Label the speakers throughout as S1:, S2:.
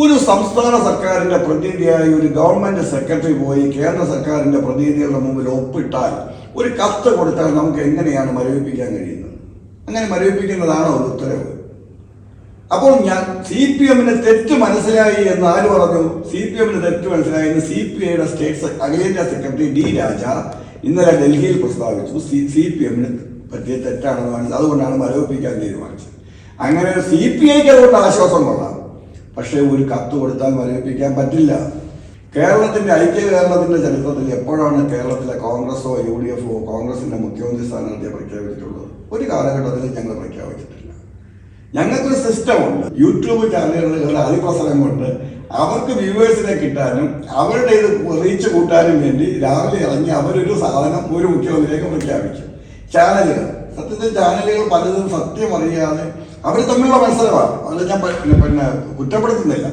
S1: ഒരു സംസ്ഥാന സർക്കാരിന്റെ പ്രതിനിധിയായ ഒരു ഗവൺമെന്റ് സെക്രട്ടറി പോയി കേന്ദ്ര സർക്കാരിന്റെ പ്രതിനിധികളുടെ മുമ്പിൽ ഒപ്പിട്ടാൽ ഒരു കത്ത് കൊടുത്താൽ നമുക്ക് എങ്ങനെയാണ് മരവിപ്പിക്കാൻ കഴിയുന്നത്? അങ്ങനെ മരവിപ്പിക്കുന്നതാണോ ഒരു ഉത്തരവ്? അപ്പോൾ ഞാൻ CPM തെറ്റ് മനസ്സിലായി എന്ന് ആര് പറഞ്ഞു? CPM തെറ്റ് മനസ്സിലായി എന്ന് CPIയുടെ സ്റ്റേറ്റ് അഖിലേന്ത്യാ സെക്രട്ടറി D രാജ ഇന്നലെ ഡൽഹിയിൽ പ്രസ്താവിച്ചു. CPM പറ്റിയ തെറ്റാണെന്ന് മനസ്സിലായി, അതുകൊണ്ടാണ് മരവിപ്പിക്കാൻ തീരുമാനിച്ചത്. അങ്ങനെ CPIക്ക് അതുകൊണ്ട് ആശ്വാസം കൊള്ളാം, പക്ഷേ ഒരു കത്ത് കൊടുത്താൽ മരവിപ്പിക്കാൻ പറ്റില്ല. കേരളത്തിന്റെ ഐക്യ കേരളത്തിന്റെ ചരിത്രത്തിൽ എപ്പോഴാണ് കേരളത്തിലെ കോൺഗ്രസോ UDF കോൺഗ്രസിന്റെ മുഖ്യമന്ത്രി സ്ഥാനാർത്ഥിയെ പ്രഖ്യാപിച്ചിട്ടുള്ളത്? ഒരു കാലഘട്ടത്തിൽ ഞങ്ങൾ പ്രഖ്യാപിച്ചിട്ടില്ല. ഞങ്ങൾക്കൊരു സിസ്റ്റമുണ്ട്. യൂട്യൂബ് ചാനലുകളുടെ അതിപ്രസരം കൊണ്ട് അവർക്ക് വ്യൂവേഴ്സിനെ കിട്ടാനും അവരുടെ ഇത് റീച്ച് കൂട്ടാനും വേണ്ടി രാവിലെ ഇറങ്ങി അവരൊരു സാധനം ഒരു മുഖ്യമന്ത്രിയൊക്കെ പ്രഖ്യാപിക്കും. ചാനലുകൾ, സത്യത്തിൽ ചാനലുകൾ പലതും സത്യം അറിയാതെ അവർ തമ്മിലുള്ള മത്സരമാണ്. അത് ഞാൻ പിന്നെ കുറ്റപ്പെടുത്തുന്നില്ല.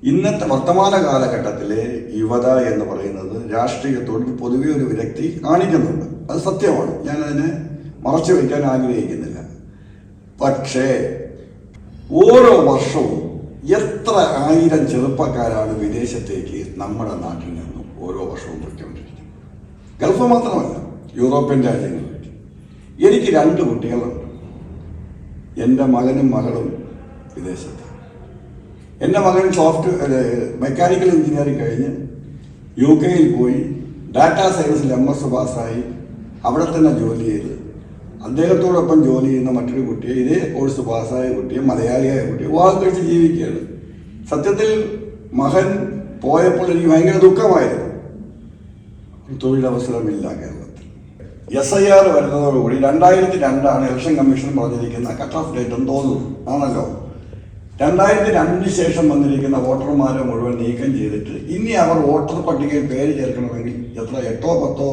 S1: ഇന്നത്തെ വർത്തമാന കാലഘട്ടത്തിലെ യുവത എന്ന് പറയുന്നത് രാഷ്ട്രീയത്തോട് പൊതുവെ ഒരു വിരക്തി കാണിക്കുന്നുണ്ട്. അത് സത്യമാണ്, ഞാനതിനെ മറച്ചു വയ്ക്കാൻ ആഗ്രഹിക്കുന്നില്ല. പക്ഷേ ഓരോ വർഷവും എത്ര ആയിരം ചെറുപ്പക്കാരാണ് വിദേശത്തേക്ക് നമ്മുടെ നാട്ടിൽ നിന്നും ഓരോ വർഷവും പൊയ്ക്കൊണ്ടിരിക്കുന്നത്. ഗൾഫ് മാത്രമല്ല, യൂറോപ്യൻ രാജ്യങ്ങളിലേക്ക്. എനിക്ക് 2 കുട്ടികളുണ്ട്. എൻ്റെ മകനും മകളും വിദേശത്ത്. എൻ്റെ മകൻ മെക്കാനിക്കൽ എഞ്ചിനീയറിംഗ് കഴിഞ്ഞ് UK പോയി ഡാറ്റാ സയൻസിൽ MS പാസ്സായി അവിടെ തന്നെ ജോലി ചെയ്ത് അദ്ദേഹത്തോടൊപ്പം ജോലി ചെയ്യുന്ന മറ്റൊരു കുട്ടിയെ, ഇതേ കോഴ്സ് പാസ്സായ കുട്ടിയെ, മലയാളിയായ കുട്ടിയെ വിവാഹം കഴിച്ച് ജീവിക്കുകയാണ്. സത്യത്തിൽ മകൻ പോയപ്പോൾ എനിക്ക് ഭയങ്കര ദുഃഖമായിരുന്നു. തൊഴിലവസരമില്ല കേരളത്തിൽ. SIR വരുന്നതോടുകൂടി 2002 ഇലക്ഷൻ കമ്മീഷൻ പറഞ്ഞിരിക്കുന്ന കട്ട് ഓഫ് ഡേറ്റ് എന്ന് തോന്നുന്നു, ആണല്ലോ. 2002 ശേഷം വന്നിരിക്കുന്ന വോട്ടർമാരെ മുഴുവൻ നീക്കം ചെയ്തിട്ട് ഇനി അവർ വോട്ടർ പട്ടികയിൽ പേര് ചേർക്കണമെങ്കിൽ 8 or 10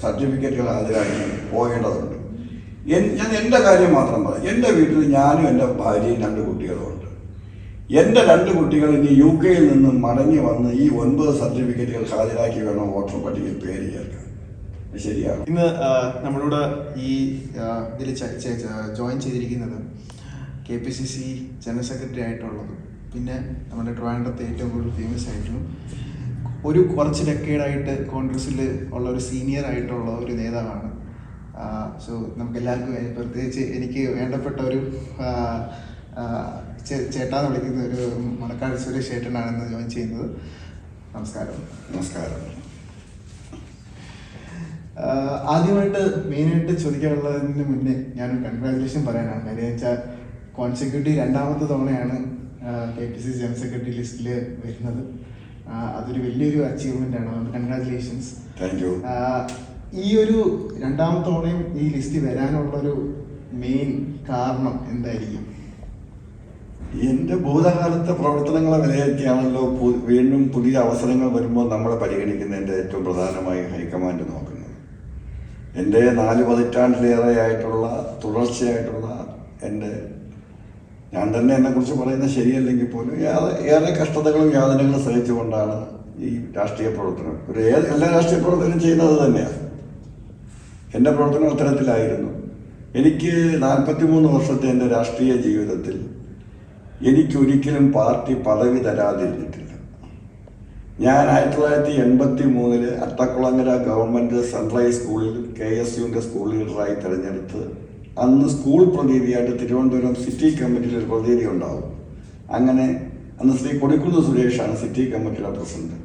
S1: സർട്ടിഫിക്കറ്റുകൾ ഹാജരാക്കി പോകേണ്ടതുണ്ട്. ഞാൻ എൻ്റെ കാര്യം മാത്രം പറയാം. എൻ്റെ വീട്ടിൽ ഞാനും എൻ്റെ ഭാര്യയും 2 കുട്ടികളുമുണ്ട്. എൻ്റെ 2 കുട്ടികൾ ഇനി UK നിന്നും മടങ്ങി വന്ന് ഈ 9 സർട്ടിഫിക്കറ്റുകൾ ഹാജരാക്കി വേണം വോട്ടർ പട്ടികയിൽ പേര് ചേർക്കാൻ. ശരിയാണ്.
S2: ഇന്ന് നമ്മളോട് ഈ ഇതിൽ ജോയിൻ ചെയ്തിരിക്കുന്നത് KPCC ജനറൽ സെക്രട്ടറി ആയിട്ടുള്ളത്, പിന്നെ നമ്മുടെ ട്രിവാൻഡ്രത്തെ ഏറ്റവും കൂടുതൽ ഫേമസ് ആയിട്ടും കുറച്ച് ഡെക്കേഡായിട്ട് കോൺഗ്രസ്സിൽ ഉള്ള ഒരു സീനിയർ ആയിട്ടുള്ള ഒരു നേതാവാണ്. സോ നമുക്ക് എല്ലാവർക്കും പ്രത്യേകിച്ച് എനിക്ക് വേണ്ടപ്പെട്ട ഒരു ചേട്ടാന്ന് വിളിക്കുന്ന ഒരു മണക്കാട് സുരേഷ് ചേട്ടനാണെന്ന് ജോയിൻ ചെയ്യുന്നത്. നമസ്കാരം.
S1: നമസ്കാരം.
S2: ആദ്യമായിട്ട് മെയിനായിട്ട് ചോദിക്കാനുള്ളതിന് മുന്നേ ഞാനൊരു കൺഗ്രാജുലേഷൻ പറയാനാണ്. കാര്യം വെച്ചാൽ കോൺസെക്യൂട്ടീവ് 2ാമത്തെ തവണയാണ് KPCC ജനറൽ സെക്രട്ടറി ലിസ്റ്റിൽ വരുന്നത്. അതൊരു വലിയൊരു അച്ചീവ്മെൻ്റ് ആണ്. അതുകൊണ്ട് കൺഗ്രാജുലേഷൻസ്.
S1: Thank you.
S2: ഈ ഒരു 2ാമത്തെ തവണയും ഈ ലിസ്റ്റ് വരാനുള്ളൊരു മെയിൻ കാരണം എന്തായിരിക്കും?
S1: എൻ്റെ ഭൂതകാലത്തെ പ്രവർത്തനങ്ങളെ വിലയിരുത്തിയാണല്ലോ വീണ്ടും പുതിയ അവസരങ്ങൾ വരുമ്പോൾ നമ്മളെ പരിഗണിക്കുന്നതിൻ്റെ ഏറ്റവും പ്രധാനമായി ഹൈക്കമാൻഡ് നോക്കുന്നത്. എൻ്റെ 4 പതിറ്റാണ്ടിലേറെ ആയിട്ടുള്ള തുടർച്ചയായിട്ടുള്ള ഞാൻ തന്നെ എന്നെക്കുറിച്ച് പറയുന്നത് ശരിയല്ലെങ്കിൽ പോലും ഏറെ കഷ്ടതകളും യാതനകളും സഹിച്ചുകൊണ്ടാണ് ഈ രാഷ്ട്രീയ പ്രവർത്തനം. എല്ലാ രാഷ്ട്രീയ പ്രവർത്തനം ചെയ്യുന്നത് തന്നെയാണ്. എൻ്റെ പ്രവർത്തനം അത്തരത്തിലായിരുന്നു. എനിക്ക് 43 വർഷത്തെ എൻ്റെ രാഷ്ട്രീയ ജീവിതത്തിൽ എനിക്കൊരിക്കലും പാർട്ടി പദവി തരാതിരുന്നിട്ടില്ല. ഞാൻ 1983 അട്ടക്കുളങ്ങര ഗവൺമെൻറ് സെൻട്രൽ സ്കൂളിൽ KSUവിൻ്റെ സ്കൂൾ ലീഡറായി തിരഞ്ഞെടുത്ത് അന്ന് സ്കൂൾ പ്രതിനിധിയായിട്ട് തിരുവനന്തപുരം സിറ്റി കമ്മിറ്റിയിൽ ഒരു പ്രതിനിധി ഉണ്ടാവും. അങ്ങനെ അന്ന് ശ്രീ കൊടിക്കുന്ന് സുരേഷാണ് സിറ്റി കമ്മിറ്റിയുടെ പ്രസിഡന്റ്.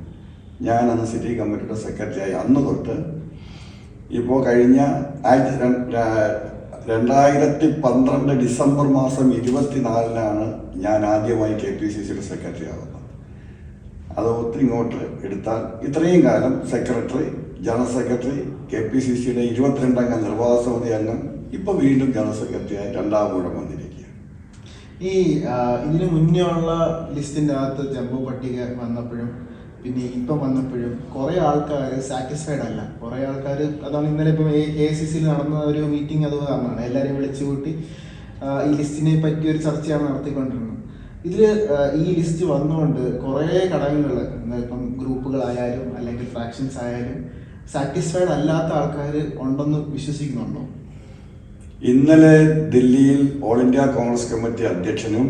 S1: ഞാൻ അന്ന് സിറ്റി കമ്മിറ്റിയുടെ സെക്രട്ടറിയായി അന്ന് തൊട്ട് ഇപ്പോൾ കഴിഞ്ഞ 2012 ഡിസംബർ മാസം 24-നാണ് ഞാൻ ആദ്യമായി KPCCയുടെ സെക്രട്ടറി ആകുന്നത്. അത് ഒത്തിരി ഇങ്ങോട്ട് എടുത്താൽ ഇത്രയും കാലം സെക്രട്ടറി, ജനറൽ സെക്രട്ടറി, KPCCയുടെ 22-അംഗ നിർവാഹക സമിതി അംഗം, ഇപ്പോൾ വീണ്ടും ജനറൽ സെക്രട്ടറിയായി 2ാം കൂടെ വന്നിരിക്കുക.
S2: ഈ ഇതിന് മുന്നേ ഉള്ള ലിസ്റ്റിൻ്റെ അകത്ത് ജംബോ പട്ടിക വന്നപ്പോഴും പിന്നെ ഇപ്പം വന്നപ്പോഴും കുറേ ആൾക്കാർ സാറ്റിസ്ഫൈഡ് അല്ല. കുറേ ആൾക്കാർ, അതാണ് ഇന്നലെ ഇപ്പം AICCയിൽ നടന്ന ഒരു മീറ്റിംഗ് അത് കാരണമാണ് എല്ലാവരെയും വിളിച്ചു കൂട്ടി ഈ ലിസ്റ്റിനെ പറ്റി ഒരു ചർച്ചയാണ് നടത്തിക്കൊണ്ടിരുന്നത്. ഇതിൽ ഈ ലിസ്റ്റ് വന്നുകൊണ്ട് കുറേ ഘടകങ്ങൾ, ഇപ്പം ഗ്രൂപ്പുകളായാലും അല്ലെങ്കിൽ ഫ്രാക്ഷൻസ് ആയാലും സാറ്റിസ്ഫൈഡ് അല്ലാത്ത ആൾക്കാർ ഉണ്ടെന്ന് വിശ്വസിക്കുന്നുണ്ടോ?
S1: ഇന്നലെ ദില്ലിയിൽ ഓൾ ഇന്ത്യ കോൺഗ്രസ് കമ്മിറ്റി അധ്യക്ഷനും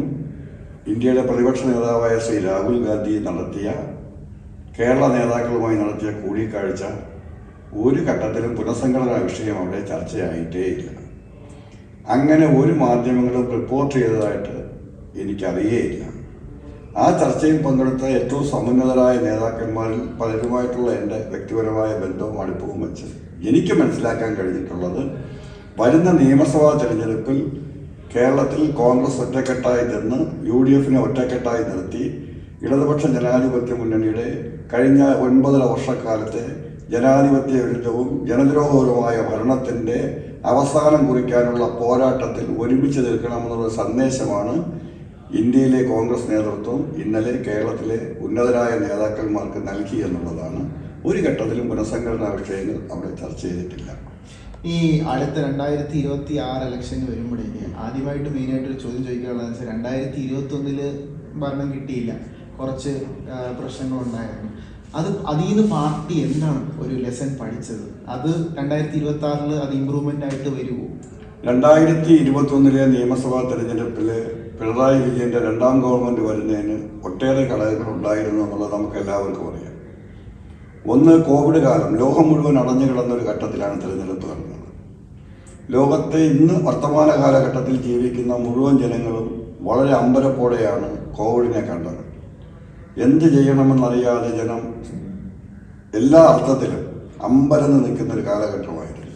S1: ഇന്ത്യയുടെ പ്രതിപക്ഷ നേതാവായ ശ്രീ രാഹുൽ ഗാന്ധി നടത്തിയ കേരള നേതാക്കളുമായി നടത്തിയ കൂടിക്കാഴ്ച ഒരു ഘട്ടത്തിലും പുനഃസംഘടനാ വിഷയം അവിടെ ചർച്ചയായിട്ടേയില്ല. അങ്ങനെ ഒരു മാധ്യമങ്ങളും റിപ്പോർട്ട് ചെയ്തതായിട്ട് എനിക്കറിയേയില്ല. ആ ചർച്ചയിൽ പങ്കെടുത്ത ഏറ്റവും സമുന്നതരായ നേതാക്കന്മാരിൽ പലരുമായിട്ടുള്ള എൻ്റെ വ്യക്തിപരമായ ബന്ധവും അടുപ്പവും വെച്ച് എനിക്ക് മനസ്സിലാക്കാൻ കഴിഞ്ഞിട്ടുള്ളത്, വരുന്ന നിയമസഭാ തെരഞ്ഞെടുപ്പിൽ കേരളത്തിൽ കോൺഗ്രസ് ഒറ്റക്കെട്ടായി നിന്ന് UDFനെ ഒറ്റക്കെട്ടായി നിർത്തി ഇടതുപക്ഷ ജനാധിപത്യ മുന്നണിയുടെ കഴിഞ്ഞ 9.5 വർഷക്കാലത്തെ ജനാധിപത്യ വിരുദ്ധവും ജനദ്രോഹപരമായ ഭരണത്തിൻ്റെ അവസാനം കുറിക്കാനുള്ള പോരാട്ടത്തിൽ ഒരുമിച്ച് നിൽക്കണമെന്നുള്ള സന്ദേശമാണ് ഇന്ത്യയിലെ കോൺഗ്രസ് നേതൃത്വം ഇന്നലെ കേരളത്തിലെ ഉന്നതരായ നേതാക്കന്മാർക്ക് നൽകി എന്നുള്ളതാണ്. ഒരു ഘട്ടത്തിലും പുനഃസംഘടനാ വിഷയങ്ങൾ അവിടെ ചർച്ച ചെയ്തിട്ടില്ല.
S2: ഈ അടുത്ത 2026 ഇലക്ഷന് വരുമ്പോഴേക്ക് ആദ്യമായിട്ട് മെയിനായിട്ട് ഒരു ചോദ്യം ചോദിക്കാനുള്ളതെന്ന് വെച്ചാൽ 2021 ഭരണം കിട്ടിയില്ല, കുറച്ച് പ്രശ്നങ്ങളുണ്ടായിരുന്നു. അതിൽ നിന്ന് പാർട്ടി എന്താണ് ഒരു ലെസൺ പഠിച്ചത്? അത് 2026 അത് ഇമ്പ്രൂവ്മെന്റ് ആയിട്ട് വരുമോ?
S1: 2021 നിയമസഭാ തെരഞ്ഞെടുപ്പിൽ പിണറായി വിജയന്റെ രണ്ടാം ഗവൺമെന്റ് വരുന്നതിന് ഒട്ടേറെ ഘടകങ്ങൾ ഉണ്ടായിരുന്നു എന്നുള്ളത് നമുക്ക് എല്ലാവർക്കും അറിയാം. ഒന്ന്, കോവിഡ് കാലം ലോകം മുഴുവൻ അടഞ്ഞു കിടന്ന ഒരു ഘട്ടത്തിലാണ് തിരഞ്ഞെടുപ്പ് നടന്നത്. ലോകത്തെ ഇന്ന് വർത്തമാന കാലഘട്ടത്തിൽ ജീവിക്കുന്ന മുഴുവൻ ജനങ്ങളും വളരെ അമ്പരപ്പോടെയാണ് കോവിഡിനെ കണ്ടത്. എന്ത് ചെയ്യണമെന്നറിയാതെ ജനം എല്ലാ അർത്ഥത്തിലും അമ്പരന്ന് നിൽക്കുന്ന ഒരു കാലഘട്ടമായിരുന്നു.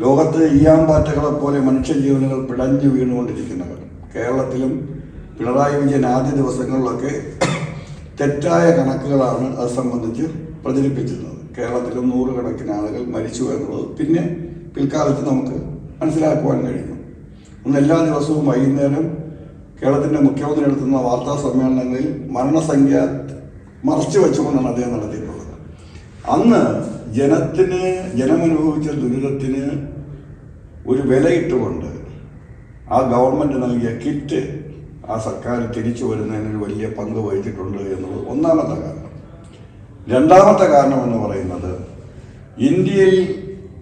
S1: ലോകത്ത് ഈയാമ്പാറ്റകളെ പോലെ മനുഷ്യജീവനുകൾ പിടഞ്ഞു വീണുകൊണ്ടിരിക്കുന്നവർ. കേരളത്തിലും പിണറായി വിജയൻ ആദ്യ ദിവസങ്ങളിലൊക്കെ തെറ്റായ കണക്കുകളാണ് അത് സംബന്ധിച്ച് പ്രചരിപ്പിച്ചിരുന്നത്. കേരളത്തിലും 100 കണക്കിന് ആളുകൾ മരിച്ചു എന്നുള്ളത് പിന്നെ പിൽക്കാലത്ത് നമുക്ക് മനസ്സിലാക്കുവാൻ കഴിഞ്ഞു. അന്ന് എല്ലാ ദിവസവും വൈകുന്നേരം കേരളത്തിൻ്റെ മുഖ്യമന്ത്രി നടത്തുന്ന വാർത്താ സമ്മേളനങ്ങളിൽ മരണസംഖ്യ മറച്ചു വെച്ചുകൊണ്ടാണ് അദ്ദേഹം നടത്തിയിട്ടുള്ളത്. അന്ന് ജനമനുഭവിച്ച ദുരിതത്തിന് ഒരു വിലയിട്ടുകൊണ്ട് ആ ഗവൺമെൻറ് നൽകിയ കിറ്റ് ആ സർക്കാർ തിരിച്ചു വരുന്നതിനൊരു വലിയ പങ്ക് വഹിച്ചിട്ടുണ്ട് എന്നുള്ളത് ഒന്നാമത്തെ കാരണം. രണ്ടാമത്തെ കാരണം എന്ന് പറയുന്നത്, ഇന്ത്യയിൽ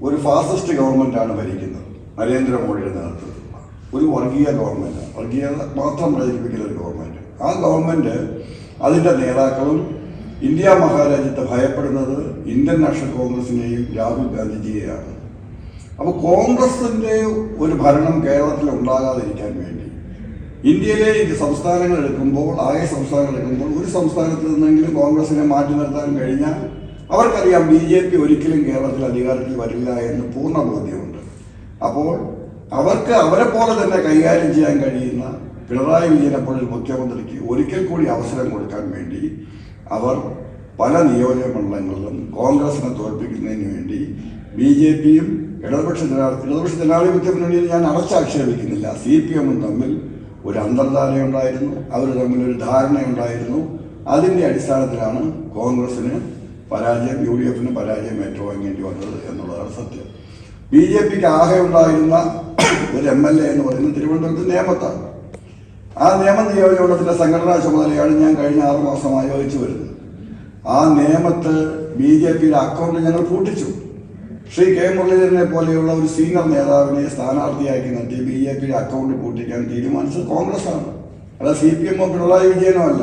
S1: ഒരു ഫാസിസ്റ്റ് ഗവൺമെൻറ്റാണ് ഭരിക്കുന്നത്. നരേന്ദ്രമോദിയുടെ നേതൃത്വത്തിൽ ഒരു വർഗീയ ഗവൺമെൻറ്റാണ്, വർഗീയത മാത്രം പ്രചരിപ്പിക്കുന്ന ഒരു ഗവൺമെൻറ്. ആ ഗവൺമെൻറ് അതിൻ്റെ നേതാക്കളും ഇന്ത്യ മഹാരാജ്യത്തെ ഭയപ്പെടുന്നത് ഇന്ത്യൻ നാഷണൽ കോൺഗ്രസിനെയും രാഹുൽ ഗാന്ധിജിയെയാണ്. അപ്പോൾ കോൺഗ്രസിൻ്റെ ഒരു ഭരണം കേരളത്തിൽ ഉണ്ടാകാതിരിക്കാൻ വേണ്ടി ഇന്ത്യയിലെ സംസ്ഥാനങ്ങൾ എടുക്കുമ്പോൾ, ആകെ സംസ്ഥാനങ്ങൾ എടുക്കുമ്പോൾ ഒരു സംസ്ഥാനത്ത് നിന്നെങ്കിലും കോൺഗ്രസിനെ മാറ്റി നിർത്താൻ കഴിഞ്ഞാൽ അവർക്കറിയാം BJP ഒരിക്കലും കേരളത്തിൽ അധികാരത്തിൽ വരില്ല എന്ന് പൂർണ്ണ ബോധ്യമുണ്ട്. അപ്പോൾ അവർക്ക് അവരെ പോലെ തന്നെ കൈകാര്യം ചെയ്യാൻ കഴിയുന്ന പിണറായി വിജയനെ പോലെ മുഖ്യമന്ത്രിക്ക് ഒരിക്കൽ കൂടി അവസരം കൊടുക്കാൻ വേണ്ടി അവർ പല നിയോജക മണ്ഡലങ്ങളിലും കോൺഗ്രസിനെ തോൽപ്പിക്കുന്നതിന് വേണ്ടി BJPയും ഇടതുപക്ഷ ജനാധിപത്യ മുന്നണിയിൽ ഞാൻ അടച്ചാക്ഷേപിക്കുന്നില്ല, CPM തമ്മിൽ ഒരു അന്തർധാരയുണ്ടായിരുന്നു, അവർ തമ്മിലൊരു ധാരണയുണ്ടായിരുന്നു. അതിൻ്റെ അടിസ്ഥാനത്തിലാണ് കോൺഗ്രസിന് പരാജയം, UDFന് പരാജയം ഏറ്റുവാങ്ങേണ്ടി വന്നത് എന്നുള്ളതാണ് സത്യം. BJPക്ക് ആകെ ഉണ്ടായിരുന്ന ഒരു MLA എന്ന് പറയുന്നത് തിരുവനന്തപുരത്ത് നേമത്താണ്. ആ നിയമ നിയോജകമണ്ഡലത്തിൻ്റെ സംഘടനാ ചുമതലയാണ് ഞാൻ കഴിഞ്ഞ 6 മാസമായി വഹിച്ചു വരുന്നത്. ആ നിയമത്ത് BJPയുടെ അക്കൗണ്ട് ഞങ്ങൾ പൂട്ടിച്ചു. ശ്രീ K. മുരളീധരനെ പോലെയുള്ള ഒരു സീനിയർ നേതാവിനെ സ്ഥാനാർത്ഥിയാക്കി നിർത്തി BJPയുടെ അക്കൗണ്ട് പൂട്ടിക്കാൻ തീരുമാനിച്ചത് കോൺഗ്രസ്സാണ്, അല്ല CPM പിണറായി വിജയനോ അല്ല.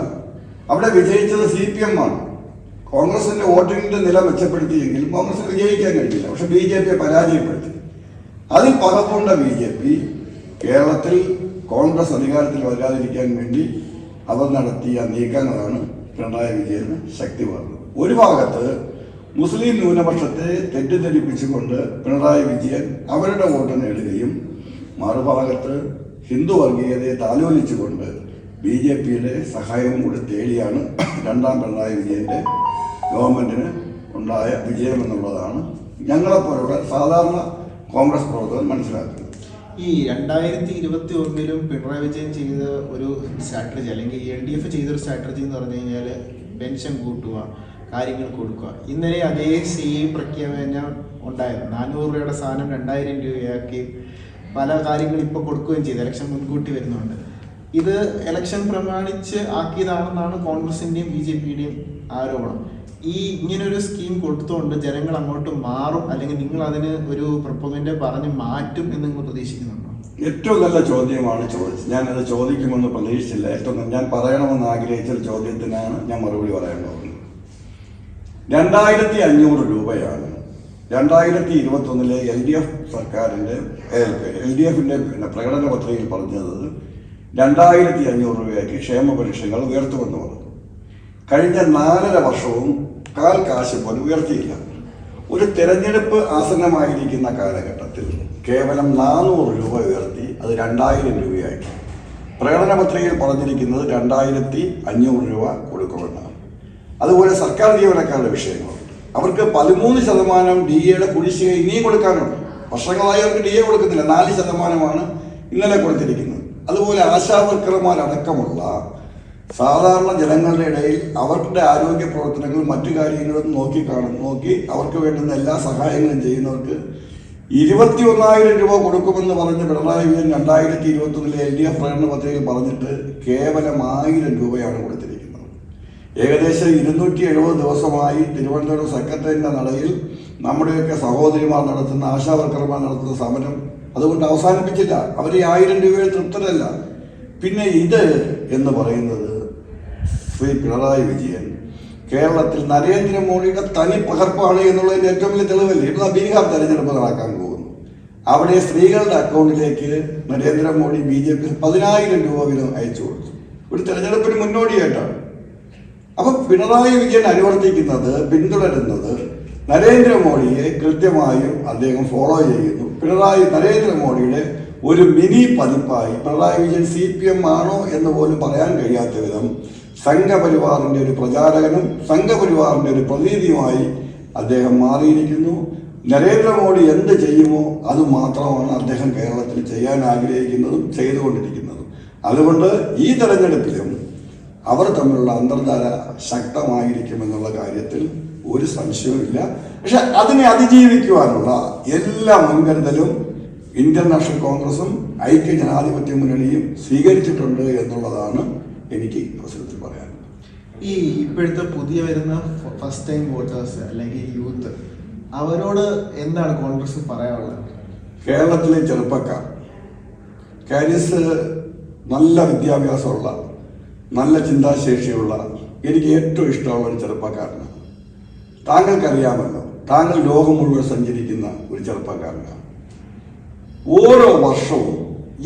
S1: അവിടെ വിജയിച്ചത് CPM ആണ്. കോൺഗ്രസിന്റെ വോട്ടിങ്ങിന്റെ നില മെച്ചപ്പെടുത്തിയെങ്കിലും കോൺഗ്രസിന് വിജയിക്കാൻ കഴിഞ്ഞില്ല. പക്ഷെ BJPയെ പരാജയപ്പെടുത്തി. അതിൽ പകർക്കൊണ്ട BJP കേരളത്തിൽ കോൺഗ്രസ് അധികാരത്തിൽ വരാതിരിക്കാൻ വേണ്ടി അവർ നടത്തിയ നീക്കങ്ങളാണ് പിണറായി വിജയന് ശക്തി പകർന്നത്. ഒരു ഭാഗത്ത് മുസ്ലിം ന്യൂനപക്ഷത്തെ തെറ്റിദ്ധരിപ്പിച്ചുകൊണ്ട് പിണറായി വിജയൻ അവരുടെ വോട്ട് നേടുകയും, മറുഭാഗത്ത് ഹിന്ദു വർഗീയതയെ താലോലിച്ചുകൊണ്ട് BJPയുടെ സഹായവും കൂടി തേടിയാണ് രണ്ടാം പിണറായി വിജയന്റെ ഗവൺമെന്റിന് ഉണ്ടായ വിജയം എന്നുള്ളതാണ് ഞങ്ങളെപ്പോലുള്ള സാധാരണ കോൺഗ്രസ് പ്രവർത്തകർ മനസ്സിലാക്കുന്നത്.
S2: ഈ 2021 പിണറായി വിജയൻ ചെയ്ത ഒരു സ്ട്രാറ്റജി, അല്ലെങ്കിൽ LDF ചെയ്തൊരു സ്ട്രാറ്റജി എന്ന് പറഞ്ഞു കഴിഞ്ഞാൽ പെൻഷൻ കൂട്ടുക, കാര്യങ്ങൾ കൊടുക്കുക. ഇന്നലെ അതേ സെയിം പ്രഖ്യാപനം ഉണ്ടായിരുന്നു. 400 രൂപയുടെ സാധനം 2000 രൂപയാക്കി പല കാര്യങ്ങൾ ഇപ്പോൾ കൊടുക്കുകയും ചെയ്തു. ഇലക്ഷൻ മുൻകൂട്ടി വരുന്നുണ്ട്. ഇത് ഇലക്ഷൻ പ്രമാണിച്ച് ആക്കിയതാണെന്നാണ് കോൺഗ്രസിൻ്റെയും BJPയുടെയും ആരോപണം. ഇങ്ങനൊരു സ്കീം കൊടുത്തുകൊണ്ട് ജനങ്ങൾ അങ്ങോട്ട് മാറും, അല്ലെങ്കിൽ നിങ്ങൾ അതിന് ഒരു പ്രൊപ്പഗൻഡ പറഞ്ഞ് മാറ്റും എന്ന് നിങ്ങൾ പ്രതീക്ഷിക്കുന്നുണ്ടോ?
S1: ഏറ്റവും നല്ല ചോദ്യമാണ് ചോദിച്ചത്. ഞാനത് ചോദിക്കുമെന്ന് പ്രതീക്ഷിച്ചില്ല. ഞാൻ പറയണമെന്ന് ആഗ്രഹിച്ച ഒരു ചോദ്യത്തിനാണ് ഞാൻ മറുപടി പറയാൻ പോകുന്നത്. 2500 രൂപയാണ് 2021 LDF സർക്കാരിൻ്റെ LDFിൻ്റെ പ്രകടന പത്രികയിൽ പറഞ്ഞത്. 2500 രൂപയ്ക്ക് ക്ഷേമ പെൻഷനുകൾ ഉയർത്തുമെന്ന് പറഞ്ഞു. കഴിഞ്ഞ 4.5 വർഷവും കാൽ കാശ് പോലും ഉയർത്തിയില്ല. ഒരു തെരഞ്ഞെടുപ്പ് ആസന്നമായിരിക്കുന്ന കാലഘട്ടത്തിൽ കേവലം 400 രൂപ ഉയർത്തി അത് 2000 രൂപയാക്കി. പ്രകടന പത്രികയിൽ പറഞ്ഞിരിക്കുന്നത് 2500 രൂപ കൊടുക്കുമെന്നാണ്. അതുപോലെ സർക്കാർ ജീവനക്കാരുടെ വിഷയങ്ങളുണ്ട്. അവർക്ക് 13% DA കുടിശ്ശിക ഇനിയും കൊടുക്കാനുണ്ട്. വർഷങ്ങളായി അവർക്ക് DA കൊടുക്കുന്നില്ല. 4% ഇന്നലെ കൊടുത്തിരിക്കുന്നത്. അതുപോലെ ആശാവർക്കർമാരടക്കമുള്ള സാധാരണ ജനങ്ങളുടെ ഇടയിൽ അവരുടെ ആരോഗ്യ പ്രവർത്തനങ്ങളും മറ്റു കാര്യങ്ങളും നോക്കി അവർക്ക് വേണ്ടുന്ന എല്ലാ സഹായങ്ങളും ചെയ്യുന്നവർക്ക് 21,000 രൂപ കൊടുക്കുമെന്ന് പറഞ്ഞ് പിണറായി വിജയൻ 2021 LDF പ്രകടന പത്രികയിൽ പറഞ്ഞിട്ട് കേവലം 1000 രൂപയാണ് കൊടുത്തിരിക്കുന്നത്. ഏകദേശം 270 ദിവസമായി തിരുവനന്തപുരം സെക്രട്ടേറിയറ്റിന്റെ നടയിൽ നമ്മുടെയൊക്കെ സഹോദരിമാർ നടത്തുന്ന ആശാവർക്കർമാർ നടത്തുന്ന സമരം അതുകൊണ്ട് അവസാനിപ്പിച്ചില്ല. അവർ 1000 രൂപയിൽ തൃപ്തരല്ല. പിന്നെ ഇത് എന്ന് പറയുന്നത് ശ്രീ പിണറായി വിജയൻ കേരളത്തിൽ നരേന്ദ്രമോദിയുടെ തനി പകർപ്പാണ് എന്നുള്ളതിന്റെ ഏറ്റവും വലിയ തെളിവല്ലേ. ഇപ്പോൾ ബീഹാർ തെരഞ്ഞെടുപ്പ് നടക്കാൻ പോകുന്നു. അവിടെ സ്ത്രീകളുടെ അക്കൗണ്ടിലേക്ക് നരേന്ദ്രമോദി BJP 10,000 രൂപ വീതം അയച്ചു കൊടുത്തു. ഒരു തെരഞ്ഞെടുപ്പിന് മുന്നോടിയായിട്ടാണ്. അപ്പൊ പിണറായി വിജയൻ അനുവർത്തിക്കുന്നത് പിന്തുടരുന്നത് നരേന്ദ്രമോദിയെ കൃത്യമായും അദ്ദേഹം ഫോളോ ചെയ്യുന്നു. നരേന്ദ്രമോദിയുടെ ഒരു മിനി പതിപ്പായി പിണറായി വിജയൻ CPM ആണോ എന്ന് പോലും പറയാൻ കഴിയാത്ത വിധം സംഘപരിവാറിന്റെ ഒരു പ്രചാരകനും സംഘപരിവാറിന്റെ ഒരു പ്രതിനിധിയുമായി അദ്ദേഹം മാറിയിരിക്കുന്നു. നരേന്ദ്രമോദി എന്ത് ചെയ്യുമോ അത് മാത്രമാണ് അദ്ദേഹം കേരളത്തിൽ ചെയ്യാൻ ആഗ്രഹിക്കുന്നതും ചെയ്തുകൊണ്ടിരിക്കുന്നതും. അതുകൊണ്ട് ഈ തെരഞ്ഞെടുപ്പിലും അവർ തമ്മിലുള്ള അന്തർധാര ശക്തമായിരിക്കുമെന്നുള്ള കാര്യത്തിൽ ഒരു സംശയവുമില്ല. പക്ഷെ അതിനെ അതിജീവിക്കുവാനുള്ള എല്ലാ മുൻകരുതലും ഇന്ത്യൻ നാഷണൽ കോൺഗ്രസും ഐക്യ ജനാധിപത്യ മുന്നണിയും സ്വീകരിച്ചിട്ടുണ്ട് എന്നുള്ളതാണ് എനിക്ക് അവസരത്തിൽ പറയാനുള്ളത്.
S2: ഈ ഇപ്പോഴത്തെ പുതിയ വരുന്ന ഫസ്റ്റ് ടൈം വോട്ടേഴ്സ് അല്ലെങ്കിൽ യൂത്ത് അവരോട് എന്താണ് കോൺഗ്രസ് പറയാനുള്ളത്?
S1: കേരളത്തിലെ ചെറുപ്പക്കാർ കാരിയസ് നല്ല വിദ്യാഭ്യാസമുള്ള നല്ല ചിന്താശേഷിയുള്ള എനിക്ക് ഏറ്റവും ഇഷ്ടമുള്ള ഒരു ചെറുപ്പക്കാരനാണ്. താങ്കൾക്കറിയാമല്ലോ, താങ്കൾ ലോകം മുഴുവൻ സഞ്ചരിക്കുന്ന ഒരു ചെറുപ്പക്കാരനാണ്. ഓരോ വർഷവും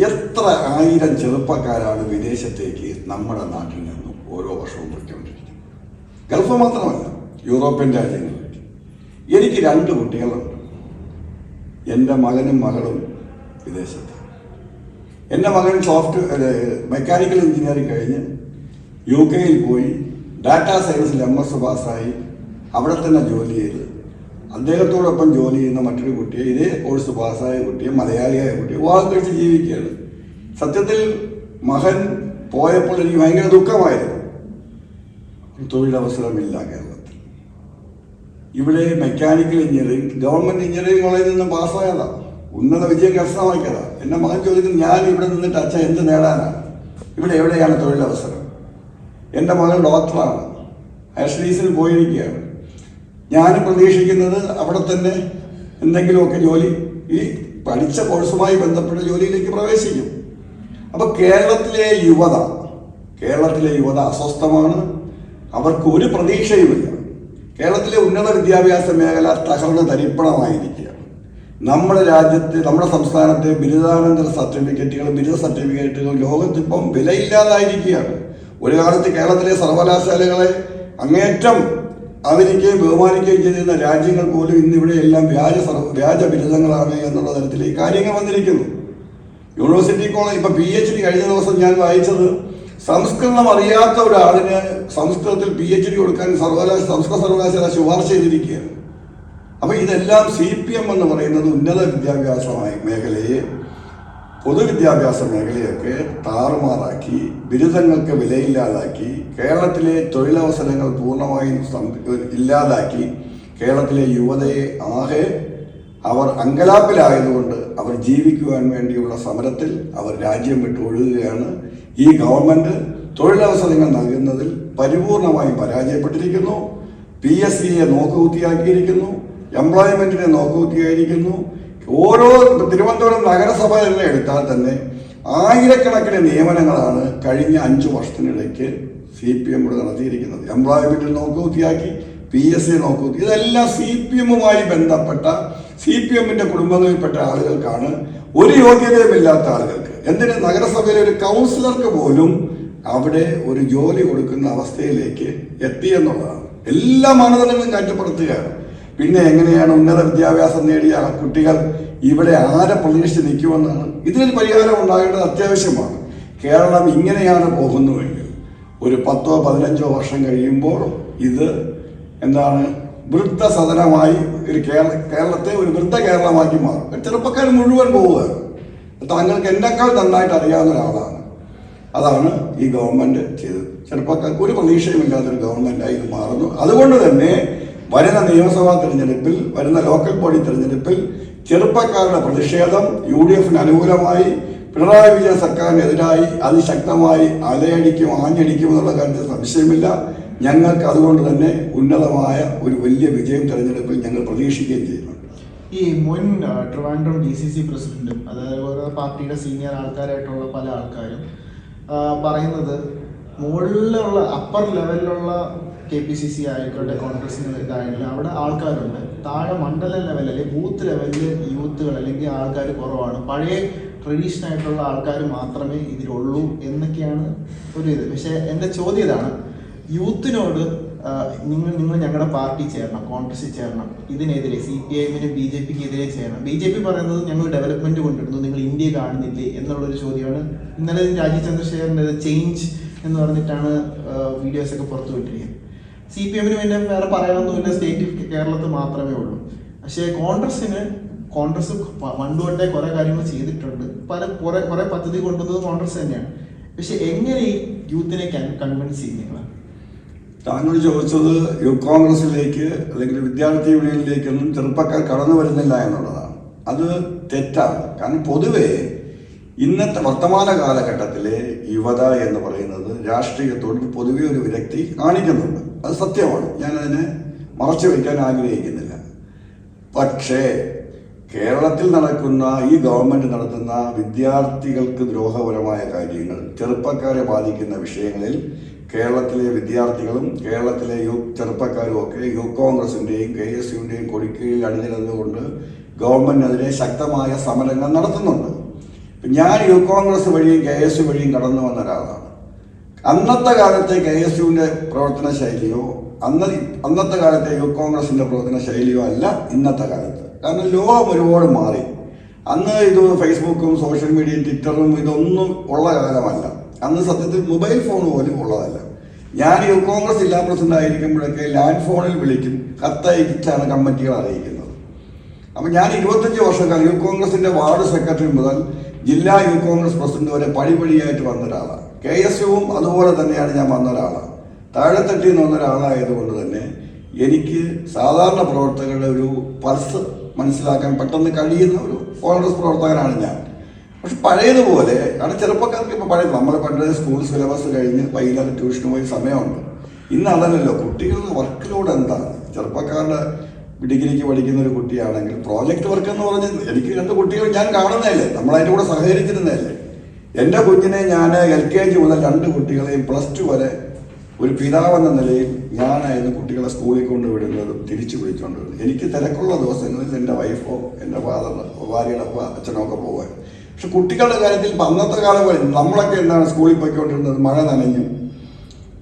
S1: എത്ര 1000 ചെറുപ്പക്കാരാണ് വിദേശത്തേക്ക് നമ്മുടെ നാട്ടിൽ നിന്നും ഓരോ വർഷവും പോയിക്കൊണ്ടിരിക്കുന്നത്. ഗൾഫ് മാത്രമല്ല, യൂറോപ്യൻ രാജ്യങ്ങളിലേക്ക്. എനിക്ക് 2 കുട്ടികളുണ്ട്. എൻ്റെ മകനും മകളും വിദേശത്ത്. എൻ്റെ മകൻ മെക്കാനിക്കൽ എഞ്ചിനീയറിംഗ് കഴിഞ്ഞ് UK പോയി ഡാറ്റാ സയൻസിൽ MS പാസ്സായി അവിടെ തന്നെ ജോലി ചെയ്ത് അദ്ദേഹത്തോടൊപ്പം ജോലി ചെയ്യുന്ന മറ്റൊരു കുട്ടിയെ ഇതേ കോഴ്സ് പാസ്സായ കുട്ടിയെ മലയാളിയായ കുട്ടിയെ വിവാഹം കഴിച്ച് ജീവിക്കുകയാണ്. സത്യത്തിൽ മകൻ പോയപ്പോൾ എനിക്ക് ഭയങ്കര ദുഃഖമായിരുന്നു. തൊഴിലവസരമില്ല കേരളത്തിൽ. ഇവിടെ മെക്കാനിക്കൽ എഞ്ചിനീയറിംഗ് ഗവൺമെന്റ് എഞ്ചിനീയറിംഗ് കോളേജിൽ നിന്ന് പാസ്സായതാണ്, ഉന്നത വിജയം കരസ്ഥമാക്കിയതാണ്. എൻ്റെ മകൻ ചോദിക്കുന്നത്, ഞാൻ ഇവിടെ നിന്നിട്ട് അച്ഛൻ എന്ത് നേടാനാണ്? ഇവിടെ എവിടെയാണ് തൊഴിലവസരം? എൻ്റെ മകൻ ഡോക്ടറാണ്, ഹൈസ്റ്റഡീസിൽ പോയിരിക്കുകയാണ്. ഞാൻ പ്രതീക്ഷിക്കുന്നത് അവിടെ തന്നെ എന്തെങ്കിലുമൊക്കെ ജോലി ഈ പഠിച്ച കോഴ്സുമായി ബന്ധപ്പെട്ട ജോലിയിലേക്ക് പ്രവേശിക്കും. അപ്പൊ കേരളത്തിലെ യുവത അസ്വസ്ഥമാണ്. അവർക്ക് ഒരു പ്രതീക്ഷയുമില്ല. കേരളത്തിലെ ഉന്നത വിദ്യാഭ്യാസ മേഖല തകർന്ന് തരിപ്പണമായിരിക്കുകയാണ്. നമ്മുടെ രാജ്യത്തെ, നമ്മുടെ സംസ്ഥാനത്തെ ബിരുദ സർട്ടിഫിക്കറ്റുകൾ ലോകത്തിപ്പം വിലയില്ലാതായിരിക്കുകയാണ്. ഒരു കാലത്ത് കേരളത്തിലെ സർവകലാശാലകളെ അങ്ങേറ്റം ആദരിക്കുകയും ബഹുമാനിക്കുകയും ചെയ്തിരുന്ന രാജ്യങ്ങൾ പോലും ഇന്നിവിടെ എല്ലാം വ്യാജ ബിരുദങ്ങളാണ് എന്നുള്ള തരത്തിലേക്ക് കാര്യങ്ങൾ വന്നിരിക്കുന്നു. യൂണിവേഴ്സിറ്റി കോളേജ് ഇപ്പൊ PhD കഴിഞ്ഞ ദിവസം ഞാൻ വായിച്ചത്, സംസ്കൃതം അറിയാത്ത ഒരാളിന് സംസ്കൃതത്തിൽ PhD കൊടുക്കാൻ സംസ്കൃത സർവകലാശാല ശുപാർശ ചെയ്തിരിക്കുകയാണ്. അപ്പൊ ഇതെല്ലാം CPM എന്ന് പറയുന്നത് ഉന്നത വിദ്യാഭ്യാസ മേഖലയെ, പൊതുവിദ്യാഭ്യാസ മേഖലയൊക്കെ താറുമാറാക്കി, ബിരുദങ്ങൾക്ക് വിലയില്ലാതാക്കി, കേരളത്തിലെ തൊഴിലവസരങ്ങൾ പൂർണ്ണമായും ഇല്ലാതാക്കി, കേരളത്തിലെ യുവതയെ ആകെ അവർ അങ്കലാപ്പിലായതുകൊണ്ട് അവർ ജീവിക്കുവാൻ വേണ്ടിയുള്ള സമരത്തിൽ അവർ രാജ്യം വിട്ട് ഒഴുകുകയാണ്. ഈ ഗവൺമെന്റ് തൊഴിലവസരങ്ങൾ നൽകുന്നതിൽ പരിപൂർണമായും പരാജയപ്പെട്ടിരിക്കുന്നു. PSCയെ നോക്കുകുത്തിയാക്കിയിരിക്കുന്നു, എംപ്ലോയ്മെന്റിനെ നോക്കുകുത്തിയായിരിക്കുന്നു. ഓരോ തിരുവനന്തപുരം നഗരസഭ തന്നെ എടുത്താൽ തന്നെ ആയിരക്കണക്കിന് നിയമനങ്ങളാണ് കഴിഞ്ഞ 5 വർഷത്തിനിടയ്ക്ക് CPM കൂടെ നടത്തിയിരിക്കുന്നത്. എംപ്ലോയ്മെന്റ് നോക്കുകുത്തിയാക്കി, PSC നോക്കുകുത്തി, ഇതെല്ലാം CPM-മായി ബന്ധപ്പെട്ട CPM-ന്റെ കുടുംബങ്ങളിൽപ്പെട്ട ആളുകൾക്കാണ്, ഒരു യോഗ്യതയുമില്ലാത്ത ആളുകൾക്ക്. എന്തിന് നഗരസഭയിലെ ഒരു കൗൺസിലർക്ക് പോലും അവിടെ ഒരു ജോലി കൊടുക്കുന്ന അവസ്ഥയിലേക്ക് എത്തിയെന്നുള്ളതാണ്. എല്ലാ മാനദണ്ഡങ്ങളും മാറ്റപ്പെടുത്തുകയാണ്. പിന്നെ എങ്ങനെയാണ് ഉന്നത വിദ്യാഭ്യാസം നേടിയ കുട്ടികൾ ഇവിടെ ആരെ പ്രതീക്ഷിച്ച് നിൽക്കുമെന്നാണ്? ഇതിനൊരു പരിഹാരം ഉണ്ടാകേണ്ടത് അത്യാവശ്യമാണ്. കേരളം ഇങ്ങനെയാണ് പോകുന്നുവെങ്കിൽ ഒരു 10-15 വർഷം കഴിയുമ്പോൾ ഇത് എന്താണ്, വൃദ്ധസദനമായി ഒരു കേരളത്തെ ഒരു വൃദ്ധ കേരളമാക്കി മാറും. ചെറുപ്പക്കാർ മുഴുവൻ പോവുകയാണ്. താങ്കൾക്ക് എന്നെക്കാൾ നന്നായിട്ട് അറിയാവുന്ന ഒരാളാണ്. അതാണ് ഈ ഗവൺമെന്റ് ചെയ്തത്. ചെറുപ്പക്കാർക്ക് ഒരു പ്രതീക്ഷയുമില്ലാത്തൊരു ഗവൺമെന്റായി ഇത് മാറുന്നു. അതുകൊണ്ട് തന്നെ വരുന്ന നിയമസഭാ തെരഞ്ഞെടുപ്പിൽ, വരുന്ന ലോക്കൽ ബോഡി തെരഞ്ഞെടുപ്പിൽ ചെറുപ്പക്കാരുടെ പ്രതിഷേധം UDF-ന് അനുകൂലമായി, പിണറായി വിജയൻ സർക്കാരിനെതിരായി അതിശക്തമായി അലയടിക്കും, ആഞ്ഞടിക്കും എന്നുള്ള കാര്യത്തിൽ സംശയമില്ല. ഞങ്ങൾക്ക് അതുകൊണ്ട് തന്നെ ഉന്നതമായ ഒരു വലിയ വിജയം തെരഞ്ഞെടുപ്പിൽ ഞങ്ങൾ പ്രതീക്ഷിക്കുകയും ചെയ്യുന്നു.
S2: ഈ മുൻ ട്രിവാൻഡ്രം DCC പ്രസിഡന്റും അതേപോലെ പാർട്ടിയുടെ സീനിയർ ആൾക്കാരായിട്ടുള്ള പല ആൾക്കാരും പറയുന്നത്, മുകളിലുള്ള അപ്പർ ലെവലിലുള്ള KPCC ആയിക്കോട്ടെ, കോൺഗ്രസിന് ഇതായാലും അവിടെ ആൾക്കാരുണ്ട്, താഴെ മണ്ഡല ലെവൽ അല്ലെങ്കിൽ ബൂത്ത് ലെവലിൽ യൂത്തുകൾ അല്ലെങ്കിൽ ആൾക്കാർ കുറവാണ്, പഴയ ട്രഡീഷണൽ ആയിട്ടുള്ള ആൾക്കാർ മാത്രമേ ഇതിലുള്ളൂ എന്നൊക്കെയാണ് ഒരു ഇത്. പക്ഷേ എൻ്റെ ചോദ്യം ഇതാണ്, യൂത്തിനോട് നിങ്ങൾ ഞങ്ങളുടെ പാർട്ടി ചേരണം, കോൺഗ്രസിൽ ചേരണം, ഇതിനെതിരെ CPIM-നും BJP-ക്ക് എതിരെ ചേരണം. BJP പറയുന്നത് ഞങ്ങൾ ഡെവലപ്മെന്റ് കൊണ്ടിരുന്നു, നിങ്ങൾ ഇന്ത്യയെ കാണുന്നില്ലേ എന്നുള്ളൊരു ചോദ്യമാണ്. ഇന്നലെ രാജീവ് ചന്ദ്രശേഖരൻ്റെ ചേഞ്ച് എന്ന് പറഞ്ഞിട്ടാണ് വീഡിയോസൊക്കെ പുറത്തു വിട്ടിരിക്കുന്നത്. CPM-ന് പിന്നെ വേറെ പറയാനൊന്നുമില്ല, സ്റ്റേറ്റ് കേരളത്തിൽ മാത്രമേ ഉള്ളൂ. പക്ഷേ കോൺഗ്രസ് പണ്ടുതൊട്ടേ കുറെ കാര്യങ്ങൾ ചെയ്തിട്ടുണ്ട്, കുറെ പദ്ധതി കൊണ്ടുവന്നത് കോൺഗ്രസ് തന്നെയാണ്. പക്ഷെ എങ്ങനെ ഈ യൂത്തിനെ കൺവിൻസ് ചെയ്യും നിങ്ങൾ?
S1: താങ്കൾ ചോദിച്ചത് യൂത്ത് കോൺഗ്രസിലേക്ക് അല്ലെങ്കിൽ വിദ്യാർത്ഥി യൂണിയനിലേക്കൊന്നും ചെറുപ്പക്കാർ കടന്നു വരുന്നില്ല എന്നുള്ളതാണ്. അത് തെറ്റാണ്. കാരണം പൊതുവെ ഇന്നത്തെ വർത്തമാന കാലഘട്ടത്തിലെ യുവത എന്ന് പറയുന്നത് രാഷ്ട്രീയത്തോട് പൊതുവെ ഒരു വിരക്തി കാണിക്കുന്നുണ്ട്. അത് സത്യമാണ്, ഞാനതിനെ മറച്ചു വയ്ക്കാൻ ആഗ്രഹിക്കുന്നില്ല. പക്ഷേ കേരളത്തിൽ നടക്കുന്ന ഈ ഗവൺമെന്റ് നടത്തുന്ന വിദ്യാർത്ഥികൾക്ക് ദ്രോഹപരമായ കാര്യങ്ങൾ, ചെറുപ്പക്കാരെ ബാധിക്കുന്ന വിഷയങ്ങളിൽ കേരളത്തിലെ വിദ്യാർത്ഥികളും കേരളത്തിലെ ചെറുപ്പക്കാരും ഒക്കെ യൂത്ത് കോൺഗ്രസിന്റെയും KSUവിന്റെയും കൊടിക്കീഴിൽ അണിനിരന്നുകൊണ്ട് ഗവൺമെന്റിനെതിരെ ശക്തമായ സമരങ്ങൾ നടത്തുന്നുണ്ട്. ഞാൻ യൂത്ത് കോൺഗ്രസ് വഴിയും KSU വഴിയും കടന്നു വന്ന ഒരാളാണ്. അന്നത്തെ കാലത്തെ KSUവിന്റെ പ്രവർത്തന ശൈലിയോ അന്നത്തെ കാലത്തെ യൂത്ത് കോൺഗ്രസിന്റെ പ്രവർത്തന ശൈലിയോ അല്ല ഇന്നത്തെ കാലത്ത്. കാരണം ലോകം ഒരുപാട് മാറി. അന്ന് ഇത് ഫേസ്ബുക്കും സോഷ്യൽ മീഡിയയും ട്വിറ്ററും ഇതൊന്നും ഉള്ള കാലമല്ല. അന്ന് സത്യത്തിൽ മൊബൈൽ ഫോൺ പോലും ഉള്ളതല്ല. ഞാൻ യൂത്ത് കോൺഗ്രസ് ജില്ലാ പ്രസിഡന്റ് ആയിരിക്കുമ്പോഴൊക്കെ ലാൻഡ് ഫോണിൽ വിളിക്കും, കത്തയച്ചാണ് കമ്മിറ്റികൾ അറിയിക്കുന്നത്. അപ്പം ഞാൻ 25 വർഷക്കാലം യൂത്ത് കോൺഗ്രസിന്റെ വാർഡ് സെക്രട്ടറി മുതൽ ജില്ലാ യൂത്ത് കോൺഗ്രസ് പ്രസിഡന്റ് വരെ പടിപടിയായിട്ട് വന്ന ഒരാളാണ്. KSUവും അതുപോലെ തന്നെയാണ് ഞാൻ വന്ന ഒരാളാണ്. താഴെത്തട്ടിൽ നിന്ന് വന്ന ഒരാളായതുകൊണ്ട് തന്നെ എനിക്ക് സാധാരണ പ്രവർത്തകരുടെ ഒരു പൾസ് മനസ്സിലാക്കാൻ പെട്ടെന്ന് കഴിയുന്ന ഒരു കോൺഗ്രസ് പ്രവർത്തകനാണ് ഞാൻ. പക്ഷെ പഴയതുപോലെ, കാരണം ചെറുപ്പക്കാർക്ക് ഇപ്പോൾ പഴയ നമ്മൾ പണ്ട് സ്കൂൾ സിലബസ് കഴിഞ്ഞ് വൈകുന്നേരം ട്യൂഷന് പോയി സമയമുണ്ട്. ഇന്ന് അതല്ലല്ലോ. കുട്ടികളുടെ വർക്ക് ലോഡ് എന്താണ്? ചെറുപ്പക്കാരുടെ ഡിഗ്രിക്ക് പഠിക്കുന്ന ഒരു കുട്ടിയാണെങ്കിൽ പ്രോജക്റ്റ് വർക്ക് എന്ന് പറഞ്ഞ് എനിക്ക് 2 കുട്ടികൾ ഞാൻ കാണുന്നതല്ലേ, നമ്മളതിൻ്റെ കൂടെ സഹകരിച്ചിരുന്നതല്ലേ. എൻ്റെ കുഞ്ഞിനെ ഞാൻ LKG മുതൽ 2 കുട്ടികളെയും +2 വരെ ഒരു പിതാവെന്ന നിലയിൽ ഞാനായിരുന്നു കുട്ടികളെ സ്കൂളിൽ കൊണ്ടുവിടുന്നതും തിരിച്ചു വിളിച്ചുകൊണ്ടിരുന്നത്. എനിക്ക് തിരക്കുള്ള ദിവസങ്ങളിൽ എൻ്റെ വൈഫോ എൻ്റെ ഭാര്യയുടെ അച്ഛനോ ഒക്കെ പോകാൻ. പക്ഷെ കുട്ടികളുടെ കാര്യത്തിൽ അന്നത്തെ കാലം പോലെ നമ്മളൊക്കെ എന്താണ് സ്കൂളിൽ പോയിക്കൊണ്ടിരുന്നത്, മഴ നനഞ്ഞു,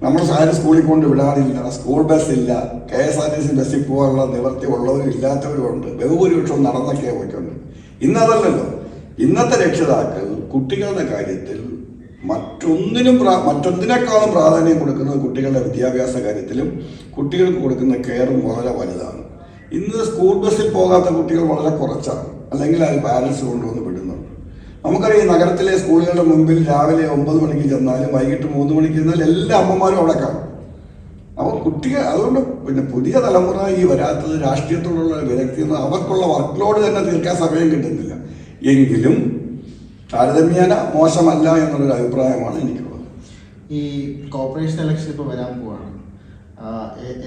S1: നമ്മൾ ആരും സ്കൂളിൽ കൊണ്ട് വിടാറില്ല, സ്കൂൾ ബസ്സില്ല, KSRTC ബസ്സിൽ പോകാനുള്ള നിവൃത്തി ഉള്ളവരും ഇല്ലാത്തവരും ഉണ്ട്, ബഹുഭൂരിപക്ഷം നടന്നൊക്കെ പോയിക്കൊണ്ട്. ഇന്നതല്ലല്ലോ. ഇന്നത്തെ രക്ഷിതാക്കൾ കുട്ടികളുടെ കാര്യത്തിൽ മറ്റൊന്നിനേക്കാളും പ്രാധാന്യം കൊടുക്കുന്നത് കുട്ടികളുടെ വിദ്യാഭ്യാസ കാര്യത്തിലും കുട്ടികൾക്ക് കൊടുക്കുന്ന കെയറും വളരെ വലുതാണ്. ഇന്ന് സ്കൂൾ ബസ്സിൽ പോകാത്ത കുട്ടികൾ വളരെ കുറച്ചാണ്, അല്ലെങ്കിൽ അത് പാരൻസ് കൊണ്ടുവന്ന് വിടുന്നുണ്ട്. നമുക്കറിയാം, നഗരത്തിലെ സ്കൂളുകളുടെ മുമ്പിൽ രാവിലെ 9 മണിക്ക് ചെന്നാലും വൈകിട്ട് 3 മണിക്ക് ചെന്നാലും എല്ലാ അമ്മമാരും അവിടെ കാണും. അപ്പോൾ കുട്ടികൾ അതുകൊണ്ട് പിന്നെ പുതിയ തലമുറ ഈ വരാത്തത് രാഷ്ട്രീയത്തോടുള്ള വിരക്തി, അവർക്കുള്ള വർക്ക് ലോഡ് തന്നെ തീർക്കാൻ സമയം കിട്ടുന്നില്ല. എങ്കിലും താരതമ്യേന മോശമല്ല എന്നുള്ളൊരു അഭിപ്രായമാണ് എനിക്കുള്ളത്.
S2: ഈ കോർപ്പറേഷൻ ഇലക്ഷൻ ഇപ്പോൾ വരാൻ പോവാണ്.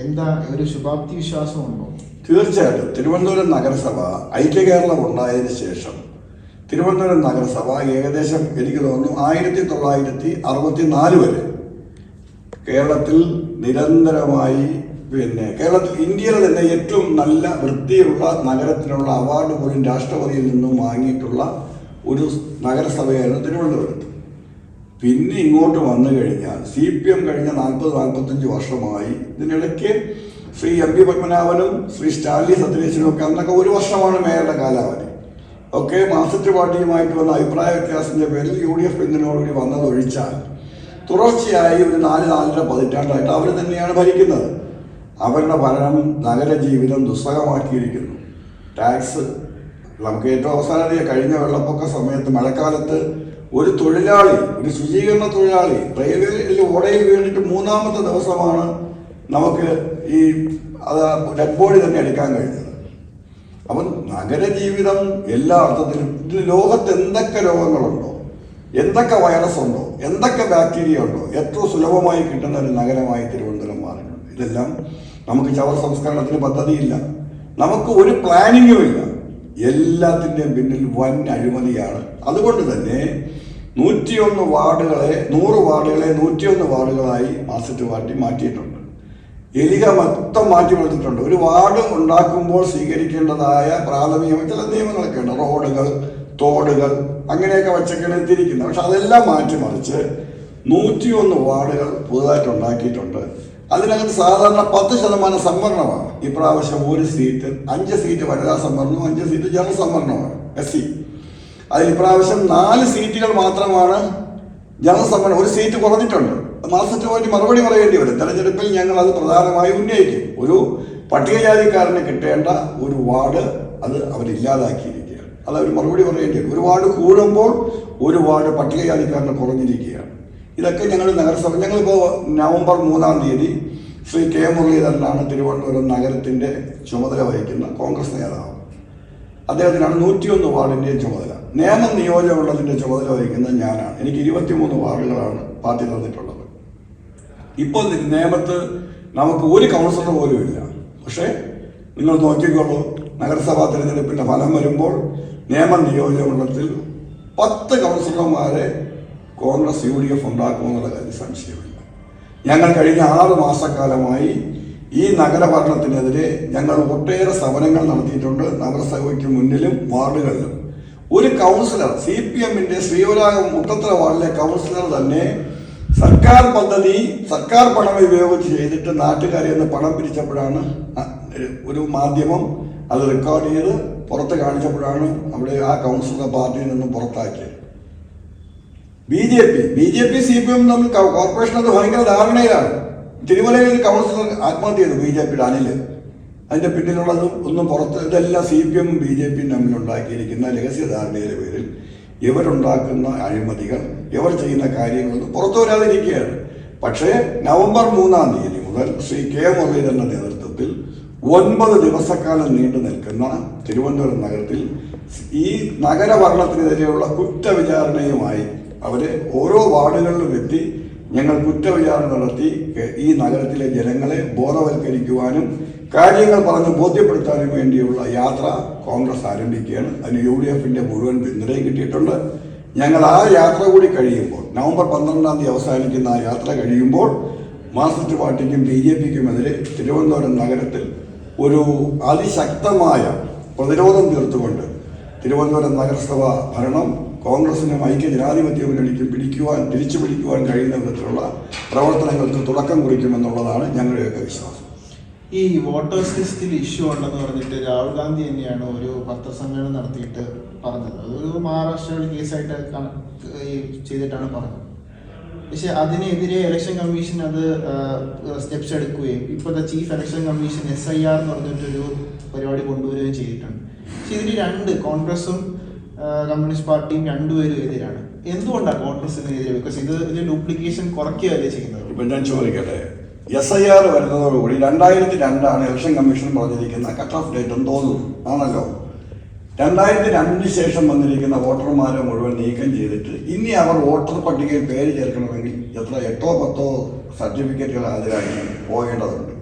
S2: എന്താ ഒരു ശുഭാപ്തി വിശ്വാസമുണ്ടോ?
S1: തീർച്ചയായിട്ടും തിരുവനന്തപുരം നഗരസഭ ഐക്യകേരളം ഉണ്ടായതിനു ശേഷം തിരുവനന്തപുരം നഗരസഭ ഏകദേശം എനിക്ക് തോന്നുന്നു 1964 വരെ കേരളത്തിൽ നിരന്തരമായി കേരളത്തിൽ ഇന്ത്യയിലെ തന്നെ ഏറ്റവും നല്ല വൃത്തിയുള്ള നഗരത്തിനുള്ള അവാർഡ് പോലും രാഷ്ട്രപതിയിൽ നിന്നും വാങ്ങിയിട്ടുള്ള ഒരു നഗരസഭയായിരുന്നു തിരുവനന്തപുരത്ത്. പിന്നെ ഇങ്ങോട്ട് വന്നു കഴിഞ്ഞാൽ CPM കഴിഞ്ഞ 40-45 വർഷമായി. ഇതിനിടയ്ക്ക് ശ്രീ MP പത്മനാഭനും ശ്രീ സ്റ്റാൻലി സത്യനേശനും ഒക്കെ അന്നൊക്കെ ഒരു വർഷമാണ് മേയറുടെ കാലാവധി. ഒക്കെ മാർക്സിസ്റ്റ് പാർട്ടിയുമായിട്ട് വന്ന അഭിപ്രായ വ്യത്യാസത്തിന്റെ പേരിൽ UDF പിന്തുണയോടുകൂടി വന്നതൊഴിച്ചാൽ തുടർച്ചയായി ഒരു 4-4.5 പതിറ്റാണ്ടായിട്ട് അവർ തന്നെയാണ് ഭരിക്കുന്നത്. അവരുടെ ഭരണം നഗരജീവിതം ദുസ്സഹമാക്കിയിരിക്കുന്നു. ടാക്സ് നമുക്ക് ഏറ്റവും അവസാനം കഴിഞ്ഞ വെള്ളപ്പൊക്ക സമയത്ത് മഴക്കാലത്ത് ഒരു തൊഴിലാളി, ഒരു ശുചീകരണ തൊഴിലാളി റെയിൽവേയിൽ ഓടയിൽ വീണിട്ട് 3-ാമത്തെ ദിവസമാണ് നമുക്ക് ഈ ഡെഡ് ബോഡി തന്നെ എടുക്കാൻ കഴിഞ്ഞത്. അപ്പം നഗരജീവിതം എല്ലാ അർത്ഥത്തിലും ഇതിൽ ലോകത്ത് എന്തൊക്കെ രോഗങ്ങളുണ്ടോ, എന്തൊക്കെ വൈറസ് ഉണ്ടോ, എന്തൊക്കെ ബാക്ടീരിയ ഉണ്ടോ, എത്ര സുലഭമായി കിട്ടുന്ന ഒരു നഗരമായി തിരുവനന്തപുരം മാറിയിട്ടുണ്ട്. ഇതെല്ലാം നമുക്ക് ചവർ സംസ്കരണത്തിന് പദ്ധതിയില്ല, നമുക്ക് ഒരു പ്ലാനിങ്ങും ഇല്ല. എല്ലാത്തിൻ്റെയും പിന്നിൽ വൻ അഴിമതിയാണ്. അതുകൊണ്ട് തന്നെ 101 വാർഡുകളെ 100 വാർഡുകളെ 101 വാർഡുകളായി മാർക്സിസ്റ്റ് പാർട്ടി മാറ്റിയിട്ടുണ്ട്. എലിക മൊത്തം മാറ്റി കൊടുത്തിട്ടുണ്ട്. ഒരു വാർഡ് ഉണ്ടാക്കുമ്പോൾ സ്വീകരിക്കേണ്ടതായ പ്രാഥമികമായ ചില നിയമങ്ങളൊക്കെ ഉണ്ട്. റോഡുകൾ, തോടുകൾ അങ്ങനെയൊക്കെ വച്ചൊക്കെയാണ് എത്തിയിരിക്കുന്നത്. പക്ഷെ അതെല്ലാം മാറ്റിമറിച്ച് 101 വാർഡുകൾ പുതുതായിട്ട് ഉണ്ടാക്കിയിട്ടുണ്ട്. അതിനകത്ത് സാധാരണ 10% സംവരണമാണ്. ഇപ്രാവശ്യം ഒരു സീറ്റ് 5 സീറ്റ് വനിതാ സംവരണവും 5 സീറ്റ് ജനറൽ സംവരണമാണ് SC. അതിൽ ഇപ്രാവശ്യം 4 സീറ്റുകൾ മാത്രമാണ് ജനറൽ സംവരണം. ഒരു സീറ്റ് കുറഞ്ഞിട്ടുണ്ട്. മാർക്സിസ്റ്റ് പാർട്ടി മറുപടി പറയേണ്ടി വരും. തെരഞ്ഞെടുപ്പിൽ ഞങ്ങൾ അത് പ്രധാനമായി ഉന്നയിക്കും. ഒരു പട്ടികജാതിക്കാരന് കിട്ടേണ്ട ഒരു വാർഡ് അത് അവരില്ലാതാക്കിയിരിക്കുകയാണ്. അത് അവർ മറുപടി പറയേണ്ടി വരും. ഒരു വാർഡ് കൂടുമ്പോൾ ഒരു വാർഡ് പട്ടികജാതിക്കാരന് കുറഞ്ഞിരിക്കുകയാണ്. ഇതൊക്കെ ഞങ്ങൾ നഗരസഭ ഞങ്ങളിപ്പോൾ നവംബർ 3-ാം തീയതി ശ്രീ K മുരളീധരനാണ് തിരുവനന്തപുരം നഗരത്തിൻ്റെ ചുമതല വഹിക്കുന്ന കോൺഗ്രസ് നേതാവ്. അദ്ദേഹത്തിനാണ് 101 വാർഡിൻ്റെയും ചുമതല. നിയമ നിയോജകമണ്ഡലത്തിൻ്റെ ചുമതല വഹിക്കുന്നത് ഞാനാണ്. എനിക്ക് 23 വാർഡുകളാണ് പാർട്ടി തന്നിട്ടുള്ളത്. ഇപ്പോൾ നേമത്ത് നമുക്ക് ഒരു കൗൺസിലർ പോലും ഇല്ല. പക്ഷേ നിങ്ങൾ നോക്കിക്കോളൂ, നഗരസഭാ തിരഞ്ഞെടുപ്പിൻ്റെ ഫലം വരുമ്പോൾ നിയമ നിയോജകമണ്ഡലത്തിൽ 10 കൗൺസിലർമാരെ കോൺഗ്രസ് UDF ഉണ്ടാക്കുമെന്നുള്ള കാര്യം സംശയമില്ല. ഞങ്ങൾ കഴിഞ്ഞ 6 മാസക്കാലമായി ഈ നഗരഭരണത്തിനെതിരെ ഞങ്ങൾ ഒട്ടേറെ സമരങ്ങൾ നടത്തിയിട്ടുണ്ട്. നഗരസഭയ്ക്ക് മുന്നിലും വാർഡുകളിലും ഒരു കൗൺസിലർ CPMന്റെ ശ്രീവരാഗം മുട്ടത്തറ വാർഡിലെ കൗൺസിലർ തന്നെ സർക്കാർ പദ്ധതി സർക്കാർ പണം ഉപയോഗിച്ച് ചെയ്തിട്ട് നാട്ടുകാരെ നിന്ന് പണം പിരിച്ചപ്പോഴാണ് ഒരു മാധ്യമം അത് റെക്കോർഡ് ചെയ്ത് പുറത്ത് കാണിച്ചപ്പോഴാണ് അവിടെ ആ കൗൺസിലർ പാർട്ടിയിൽ നിന്നും പുറത്താക്കിയത്. BJP CPM തമ്മിൽ കോർപ്പറേഷൻ അത് ഭയങ്കര ധാരണയിലാണ്. തിരുമലയിൽ ഒരു കൗൺസിലർ ആത്മഹത്യ ചെയ്തു, BJPയുടെ അനിൽ. അതിൻ്റെ പിന്നിലുള്ളതും ഒന്നും പുറത്ത് ഇതെല്ലാം CPM ഉം BJPയും തമ്മിൽ ഉണ്ടാക്കിയിരിക്കുന്ന രഹസ്യ ധാരണയുടെ പേരിൽ ഇവരുണ്ടാക്കുന്ന അഴിമതികൾ, ഇവർ ചെയ്യുന്ന കാര്യങ്ങളൊന്നും പുറത്തു വരാതിരിക്കുകയാണ്. പക്ഷേ നവംബർ 3-ാം തീയതി മുതൽ ശ്രീ K മുരളീധരന്റെ നേതൃത്വത്തിൽ 9 ദിവസക്കാലം നീണ്ടു നിൽക്കുന്ന തിരുവനന്തപുരം നഗരത്തിൽ ഈ നഗരഭരണത്തിനെതിരെയുള്ള കുറ്റവിചാരണയുമായി അവരെ ഓരോ വാർഡുകളിലും എത്തി ഞങ്ങൾ കുറ്റവിചാരണ നടത്തി ഈ നഗരത്തിലെ ജനങ്ങളെ ബോധവൽക്കരിക്കുവാനും കാര്യങ്ങൾ പറഞ്ഞ് ബോധ്യപ്പെടുത്താനും വേണ്ടിയുള്ള യാത്ര കോൺഗ്രസ് ആരംഭിക്കുകയാണ്. അതിന് UDFന്റെ മുഴുവൻ പിന്തുണയും കിട്ടിയിട്ടുണ്ട്. ഞങ്ങൾ ആ യാത്ര കൂടി കഴിയുമ്പോൾ നവംബർ 12-ാം തീയതി അവസാനിക്കുന്ന ആ യാത്ര കഴിയുമ്പോൾ മാർക്സിസ്റ്റ് പാർട്ടിക്കും BJPക്കുമെതിരെ തിരുവനന്തപുരം നഗരത്തിൽ ഒരു അതിശക്തമായ പ്രതിരോധം തീർത്തുകൊണ്ട് തിരുവനന്തപുരം നഗരസഭ ഭരണം കോൺഗ്രസിനും ഐക്യ ജനാധിപത്യ മുന്നണിക്കും തിരിച്ചു പിടിക്കുവാൻ കഴിയുന്ന വിധത്തിലുള്ള പ്രവർത്തനങ്ങൾക്ക് തുടക്കം കുറിക്കുമെന്നുള്ളതാണ് ഞങ്ങളുടെയൊക്കെ വിശ്വാസം.
S2: ഈ വോട്ടേഴ്സ് ലിസ്റ്റിൽ ഇഷ്യൂ ഉണ്ടെന്ന് പറഞ്ഞിട്ട് രാഹുൽ ഗാന്ധി തന്നെയാണ് ഒരു പത്രസമ്മേളനം നടത്തിയിട്ട് പറഞ്ഞത്. അതൊരു മഹാരാഷ്ട്രയുടെ കേസായിട്ട് ചെയ്തിട്ടാണ് പറഞ്ഞത്. പക്ഷെ അതിനെതിരെ ഇലക്ഷൻ കമ്മീഷൻ അത് സ്റ്റെപ്സ് എടുക്കുകയും ഇപ്പോഴത്തെ ചീഫ് ഇലക്ഷൻ കമ്മീഷൻ SIR എന്ന് പറഞ്ഞിട്ടൊരു പരിപാടി കൊണ്ടുവരികയും ചെയ്തിട്ടുണ്ട്. പക്ഷെ ഇതിന് 2 കോൺഗ്രസും കമ്മ്യൂണിസ്റ്റ് പാർട്ടിയും രണ്ടുപേരും എതിരാണ്. എന്തുകൊണ്ടാണ് കോൺഗ്രസിനെതിരെ? ബിക്കോസ് ഇത് ഡ്യൂപ്ലിക്കേഷൻ കുറയ്ക്കുകയല്ലേ ചെയ്യുന്നത്.
S1: ഇപ്പം ഞാൻ ചോദിക്കട്ടെ, SIR വരുന്നതോടുകൂടി 2002 ഇലക്ഷൻ കമ്മീഷൻ പറഞ്ഞിരിക്കുന്ന കട്ട് ഓഫ് ഡേറ്റ് എന്ന് തോന്നുന്നു ആണല്ലോ. 2002 ശേഷം വന്നിരിക്കുന്ന വോട്ടർമാരെ മുഴുവൻ നീക്കം ചെയ്തിട്ട് ഇനി അവർ വോട്ടർ പട്ടികയിൽ പേര് ചേർക്കണമെങ്കിൽ 8-10 സർട്ടിഫിക്കറ്റുകൾ ഹാജരാക്കി പോകേണ്ടതുണ്ട്.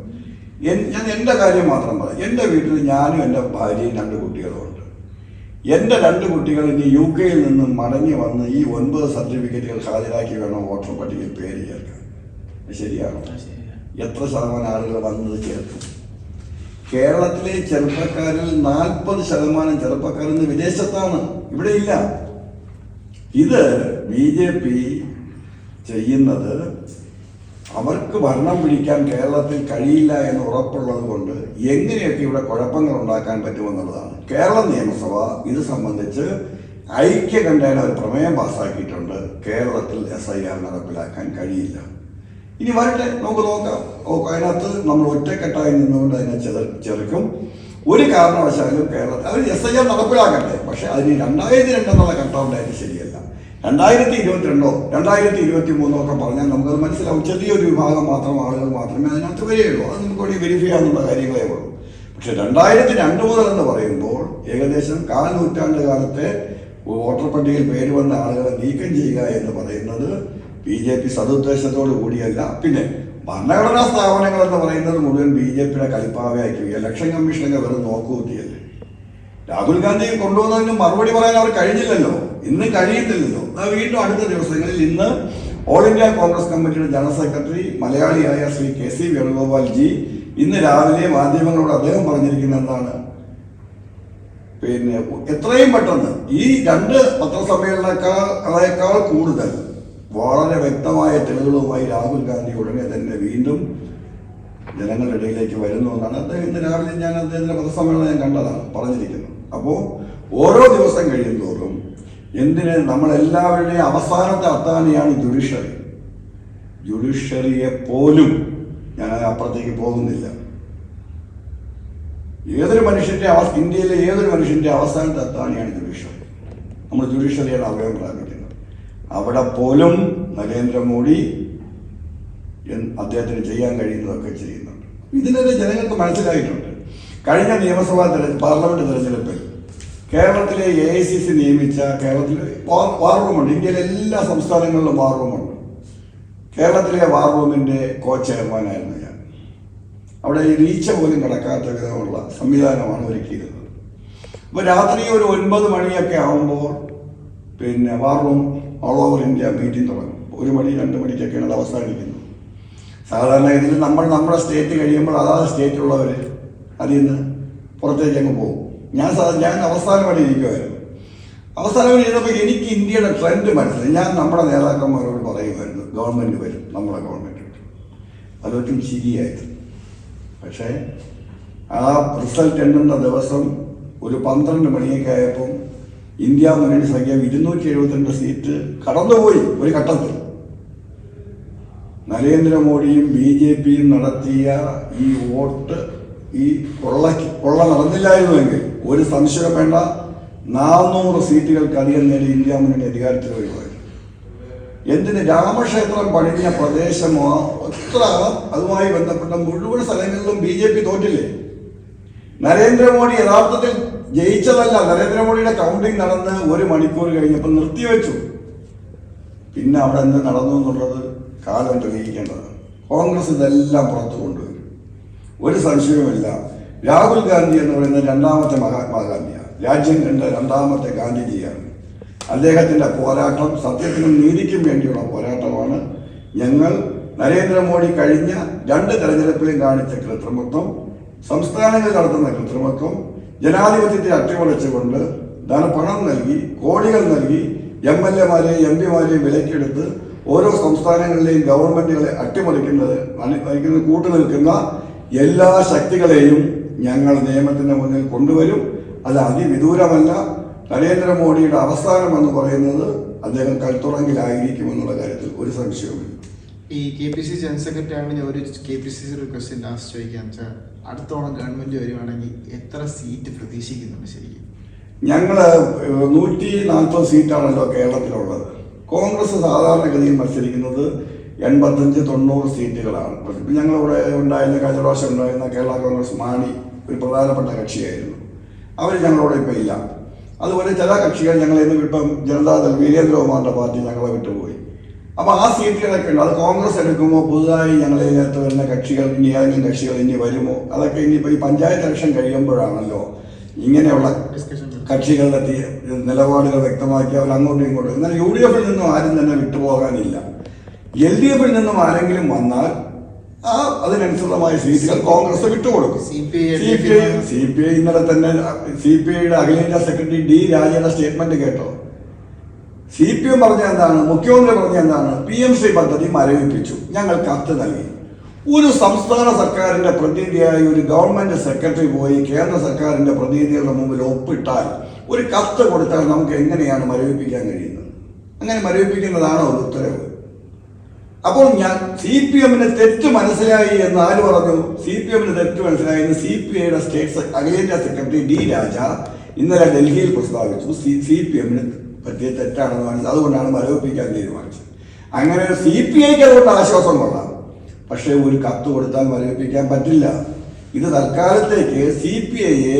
S1: ഞാൻ എൻ്റെ കാര്യം മാത്രം പറയാം. എൻ്റെ വീട്ടിൽ ഞാനും എൻ്റെ ഭാര്യയും 2 കുട്ടികളുമുണ്ട്. എൻ്റെ 2 കുട്ടികൾ ഇനി UK നിന്ന് മടങ്ങി വന്ന് ഈ 9 സർട്ടിഫിക്കറ്റുകൾ ഹാജരാക്കി വേണം വോട്ടർ പട്ടികയിൽ പേര് ചേർക്കാൻ. ശരിയാണോ? എത്ര ശതമാനം ആളുകൾ വന്നത് ചേർക്കും? കേരളത്തിലെ ചെറുപ്പക്കാരിൽ 40% ചെറുപ്പക്കാർ ഇന്ന് വിദേശത്താണ്, ഇവിടെ ഇല്ല. ഇത് BJP ചെയ്യുന്നത് അവർക്ക് ഭരണം പിടിക്കാൻ കേരളത്തിൽ കഴിയില്ല എന്ന് ഉറപ്പുള്ളത് കൊണ്ട് എങ്ങനെയൊക്കെ ഇവിടെ കുഴപ്പങ്ങൾ ഉണ്ടാക്കാൻ പറ്റുമെന്നുള്ളതാണ്. കേരള നിയമസഭ ഇത് സംബന്ധിച്ച് ഐക്യകണ്ഠേന ഒരു പ്രമേയം പാസ്സാക്കിയിട്ടുണ്ട്. കേരളത്തിൽ SIR നടപ്പിലാക്കാൻ കഴിയില്ല. ഇനി വരട്ടെ, നമുക്ക് നോക്കാം. അതിനകത്ത് നമ്മൾ ഒറ്റക്കെട്ടായി നിന്നുകൊണ്ട് അതിനെ ചെറുക്കും. ഒരു കാരണവശാലും കേരളത്തിൽ അവർ SIR നടപ്പിലാക്കട്ടെ. പക്ഷെ അതിന് 2002 എന്നുള്ള കട്ടൗണ്ടായിട്ട് ശരിയല്ല. 2022 2023 ഒക്കെ പറഞ്ഞാൽ നമുക്കത് മനസ്സിലാവും. ചെറിയൊരു വിഭാഗം ആളുകൾ മാത്രമേ അതിനകത്ത് വരികയുള്ളൂ. അത് നമുക്ക് വേണ്ടി വെരിഫൈ ചെയ്യാവുന്ന കാര്യങ്ങളേ ഉള്ളൂ. പക്ഷെ 2002 മുതൽ എന്ന് പറയുമ്പോൾ ഏകദേശം 1/4 നൂറ്റാണ്ട് കാലത്തെ വോട്ടർ പട്ടികയിൽ പേര് വന്ന ആളുകളെ നീക്കം ചെയ്യുക എന്ന് പറയുന്നത് BJP സതുദ്ദേശത്തോടു കൂടിയല്ല. പിന്നെ ഭരണഘടനാ സ്ഥാപനങ്ങൾ എന്ന് പറയുന്നത് മുഴുവൻ BJPയുടെ കളിപ്പാവയാക്കി. ഇലക്ഷൻ കമ്മീഷനൊക്കെ വെറും നോക്കുകൂത്തിയല്ലേ. രാഹുൽ ഗാന്ധി കൊണ്ടുവന്നതിന് മറുപടി പറയാൻ അവർ കഴിഞ്ഞില്ലല്ലോ, ഇന്ന് കഴിയുന്നില്ലല്ലോ. വീണ്ടും അടുത്ത ദിവസങ്ങളിൽ ഇന്ന് ഓൾ ഇന്ത്യ കോൺഗ്രസ് കമ്മിറ്റിയുടെ ജനറൽ സെക്രട്ടറി മലയാളിയായ ശ്രീ KC വേണുഗോപാൽജി ഇന്ന് രാവിലെ മാധ്യമങ്ങളോട് അദ്ദേഹം പറഞ്ഞിരിക്കുന്നത് എന്താണ്? പിന്നെ എത്രയും പെട്ടെന്ന് ഈ 2 പത്രസമ്മേളനങ്ങളേക്കാൾ കൂടുതൽ വളരെ വ്യക്തമായ തെളിവുകളുമായി രാഹുൽ ഗാന്ധി ഉടനെ തന്നെ വീണ്ടും ജനങ്ങളുടെ ഇടയിലേക്ക് വരുന്നു എന്നാണ് അദ്ദേഹം ഇന്ന് രാവിലെ ഞാൻ അദ്ദേഹത്തിന്റെ പത്രസമ്മേളനം ഞാൻ കണ്ടതാണ് പറഞ്ഞിരിക്കുന്നത്. അപ്പോൾ ഓരോ ദിവസം കഴിയുന്തോറും എന്തിന് നമ്മളെല്ലാവരുടെയും അവസാനത്തെ അത്താണിയാണ് ജുഡീഷ്യറി. ജുഡീഷ്യറിയെ പോലും ഞാൻ അപ്പുറത്തേക്ക് പോകുന്നില്ല. ഏതൊരു മനുഷ്യന്റെ ഇന്ത്യയിലെ ഏതൊരു മനുഷ്യന്റെ അവസാനത്തെ അത്താണിയാണ് ജുഡീഷ്യറി. നമ്മൾ ജുഡീഷ്യറിയാണ് അഭയം പ്രാപിക്കുന്നത്. അവിടെ പോലും നരേന്ദ്രമോദി അദ്ദേഹത്തിന് ചെയ്യാൻ കഴിയുന്നതൊക്കെ ചെയ്യുന്നുണ്ട്. ഇതിനൊക്കെ ജനങ്ങൾക്ക് മനസ്സിലായിട്ടുണ്ട്. കഴിഞ്ഞ നിയമസഭാ പാർലമെന്റ് തെരഞ്ഞെടുപ്പിൽ കേരളത്തിലെ AICC നിയമിച്ച കേരളത്തിൽ വാർ റൂമുണ്ട്. ഇന്ത്യയിലെ എല്ലാ സംസ്ഥാനങ്ങളിലും വാർ റൂമുണ്ട്. കേരളത്തിലെ വാർ റൂമിന്റെ ചെയർമാനായിരുന്നു ഞാൻ. അവിടെ ഈ വീഴ്ച പോലും കിടക്കാത്ത വിധമുള്ള സംവിധാനമാണ് ഒരുക്കിയിരുന്നത്. അപ്പോൾ രാത്രി ഒരു 9 മണിയൊക്കെ ആകുമ്പോൾ പിന്നെ war room all over India meeting തുടങ്ങും. 1 മണി 2 മണിക്കൊക്കെയാണ് അത് അവസാനിക്കുന്നത്. സാധാരണഗതിയിൽ നമ്മുടെ സ്റ്റേറ്റ് കഴിയുമ്പോൾ അതാത് സ്റ്റേറ്റിലുള്ളവർ അതിൽ നിന്ന് പുറത്തേക്ക് അങ്ങ് പോകും. ഞാൻ അവസാനം വരെ ഇരിക്കുമായിരുന്നു. അവസാനം വരെ ഇരുന്നപ്പോൾ എനിക്ക് ഇന്ത്യയുടെ ട്രെൻഡ് മനസ്സിലായി. ഞാൻ നമ്മുടെ നേതാക്കന്മാരോട് പറയുമായിരുന്നു, ഗവൺമെൻറ് വരും, നമ്മുടെ ഗവൺമെൻറ് വരും. അതൊട്ടും ശരിയായിരുന്നു. പക്ഷേ ആ റിസൾട്ട് എണ്ണുന്ന ദിവസം ഒരു 12 മണിയൊക്കെ ആയപ്പം ഇന്ത്യ മുന്നണി സംഖ്യ 272 സീറ്റ് കടന്നുപോയി. ഒരു ഘട്ടത്തിൽ നരേന്ദ്രമോദിയും BJPയും നടത്തിയ ഈ വോട്ട് ഈ കൊള്ള നടന്നില്ലായിരുന്നുവെങ്കിൽ ഒരു സംശയം വേണ്ട, 400 സീറ്റുകൾക്ക് അധികം നേടി ഇന്ത്യ മുന്നണി അധികാരത്തിൽ വരുമായിരുന്നു. എന്തിന്? രാമക്ഷേത്രം പണിഞ്ഞ പ്രദേശമോ എത്ര അതുമായി ബന്ധപ്പെട്ട മുഴുവൻ സ്ഥലങ്ങളിലും BJP തോറ്റില്ലേ? നരേന്ദ്രമോദി യഥാർത്ഥത്തിൽ ജയിച്ചതല്ല. നരേന്ദ്രമോദിയുടെ കൗണ്ടിങ് നടന്ന് 1 മണിക്കൂർ കഴിഞ്ഞപ്പോൾ നിർത്തിവെച്ചു. പിന്നെ അവിടെ എന്ത് നടന്നു എന്നുള്ളത് കാലം തെളിയിക്കേണ്ടതാണ്. കോൺഗ്രസ് ഇതെല്ലാം പുറത്തു കൊണ്ടുവരും, ഒരു സംശയവുമില്ല. രാഹുൽ ഗാന്ധി എന്ന് പറയുന്നത് 2ാമത്തെ മഹാത്മാഗാന്ധിയാണ്. രാജ്യം കണ്ട 2ാമത്തെ ഗാന്ധിജിയാണ്. അദ്ദേഹത്തിൻ്റെ പോരാട്ടം സത്യത്തിനും നീതിക്കും വേണ്ടിയുള്ള പോരാട്ടമാണ്. ഞങ്ങൾ നരേന്ദ്രമോദി കഴിഞ്ഞ 2 തെരഞ്ഞെടുപ്പിലും കാണിച്ച കൃത്രിമത്വം, സംസ്ഥാനങ്ങളിൽ നടത്തുന്ന കൃത്രിമത്വം, ജനാധിപത്യത്തെ അട്ടിമറിച്ചുകൊണ്ട് പണം നൽകി, കോടികൾ നൽകി MLA-മാരെയും MP-മാരെയും വിലക്കെടുത്ത് ഓരോ സംസ്ഥാനങ്ങളിലെയും ഗവൺമെന്റുകളെ അട്ടിമറിക്കുന്നത് കൂട്ടുനിൽക്കുന്ന എല്ലാ ശക്തികളെയും ഞങ്ങൾ നിയമത്തിന്റെ മുന്നിൽ കൊണ്ടുവരും. അത് അതിവിദൂരമല്ല. നരേന്ദ്രമോദിയുടെ അവസാനം എന്ന് പറയുന്നത് അദ്ദേഹം കൽത്തുറങ്കിലായിരിക്കുമെന്നുള്ള കാര്യത്തിൽ ഒരു സംശയവുമില്ല.
S2: ഈ KPCC ജനറൽ സെക്രട്ടറി ആണെങ്കിൽ ഒരു KPCC ഒരു ക്വസ്റ്റ്യൻ ലാസ്റ്റ് ചോദിക്കാൻ വെച്ചാൽ, അടുത്തോളം ഗവൺമെന്റ് വരുവാണെങ്കിൽ എത്ര സീറ്റ് പ്രതീക്ഷിക്കുന്നുണ്ട് ശരിക്കും?
S1: ഞങ്ങൾ 140 സീറ്റാണല്ലോ കേരളത്തിലുള്ളത്. കോൺഗ്രസ് സാധാരണഗതിയിൽ മത്സരിക്കുന്നത് 85-90 സീറ്റുകളാണ്. ഇപ്പം ഞങ്ങളിവിടെ ഉണ്ടായിരുന്ന കഴിഞ്ഞ പ്രാവശ്യം ഉണ്ടായിരുന്ന കേരള കോൺഗ്രസ് മാണി ഒരു പ്രധാനപ്പെട്ട കക്ഷിയായിരുന്നു. അവർ ഞങ്ങളോട് ഇപ്പം ഇല്ല. അതുപോലെ ചില കക്ഷികൾ ഞങ്ങളെ നിന്ന് ഇപ്പം ജനതാദൾ വീരേന്ദ്രകുമാറിന്റെ പാർട്ടി ഞങ്ങളെ വിട്ടുപോയി. അപ്പോൾ ആ സീറ്റുകളൊക്കെ ഉണ്ട്. അത് കോൺഗ്രസ് എടുക്കുമ്പോൾ പുതുതായി ഞങ്ങളിതിനകത്ത് വരുന്ന കക്ഷികൾ ഇനി ഏതെങ്കിലും കക്ഷികൾ ഇനി വരുമോ, അതൊക്കെ ഇനിയിപ്പോൾ ഈ പഞ്ചായത്ത് ഇലക്ഷൻ കഴിയുമ്പോഴാണല്ലോ ഇങ്ങനെയുള്ള കക്ഷികളുടെ നിലപാടുകൾ വ്യക്തമാക്കി അവർ അങ്ങോട്ടും ഇങ്ങോട്ടും. എന്നാൽ UDF നിന്നും ആരും തന്നെ വിട്ടുപോകാനില്ല. LDF നിന്നും ആരെങ്കിലും വന്നാൽ അതിനനുസൃതമായ സീറ്റുകൾ കോൺഗ്രസ് വിട്ടുകൊടുക്കും. CPI ഇന്നലെ തന്നെ CPIയുടെ അഖിലേന്ത്യാ സെക്രട്ടറി D രാജയുടെ സ്റ്റേറ്റ്മെന്റ് കേട്ടോ. CPM പറഞ്ഞ എന്താണ്, മുഖ്യമന്ത്രി പറഞ്ഞ എന്താണ്, PMC പദ്ധതി മരവിപ്പിച്ചു, ഞങ്ങൾ കത്ത് നൽകി. ഒരു സംസ്ഥാന സർക്കാരിന്റെ പ്രതിനിധിയായി ഒരു ഗവൺമെന്റ് സെക്രട്ടറി പോയി കേന്ദ്ര സർക്കാരിന്റെ പ്രതിനിധികളുടെ മുമ്പിൽ ഒപ്പിട്ടാൽ, ഒരു കത്ത് കൊടുത്താൽ നമുക്ക് എങ്ങനെയാണ് മരവിപ്പിക്കാൻ കഴിയുന്നത്? അങ്ങനെ മരവിപ്പിക്കുന്നതാണോ ഒരു ഉത്തരവ്? അപ്പോൾ CPMന് തെറ്റ് മനസ്സിലായി എന്ന് ആര് പറഞ്ഞു? CPMന് തെറ്റ് മനസ്സിലായി എന്ന് CPIയുടെ സ്റ്റേറ്റ് അഖിലേന്ത്യാ സെക്രട്ടറി D രാജ ഇന്നലെ ഡൽഹിയിൽ പ്രസ്താവിച്ചു. CPMന് പറ്റിയ തെറ്റാണെന്ന് മനസ്സിലായി, അതുകൊണ്ടാണ് മരവിപ്പിക്കാൻ തീരുമാനിച്ചത്. അങ്ങനെ CPIക്ക് അതുകൊണ്ട് ആശ്വാസം കൊള്ളാം, പക്ഷേ ഒരു കത്ത് കൊടുത്താൽ മരവിപ്പിക്കാൻ പറ്റില്ല. ഇത് തൽക്കാലത്തേക്ക് CPIയെ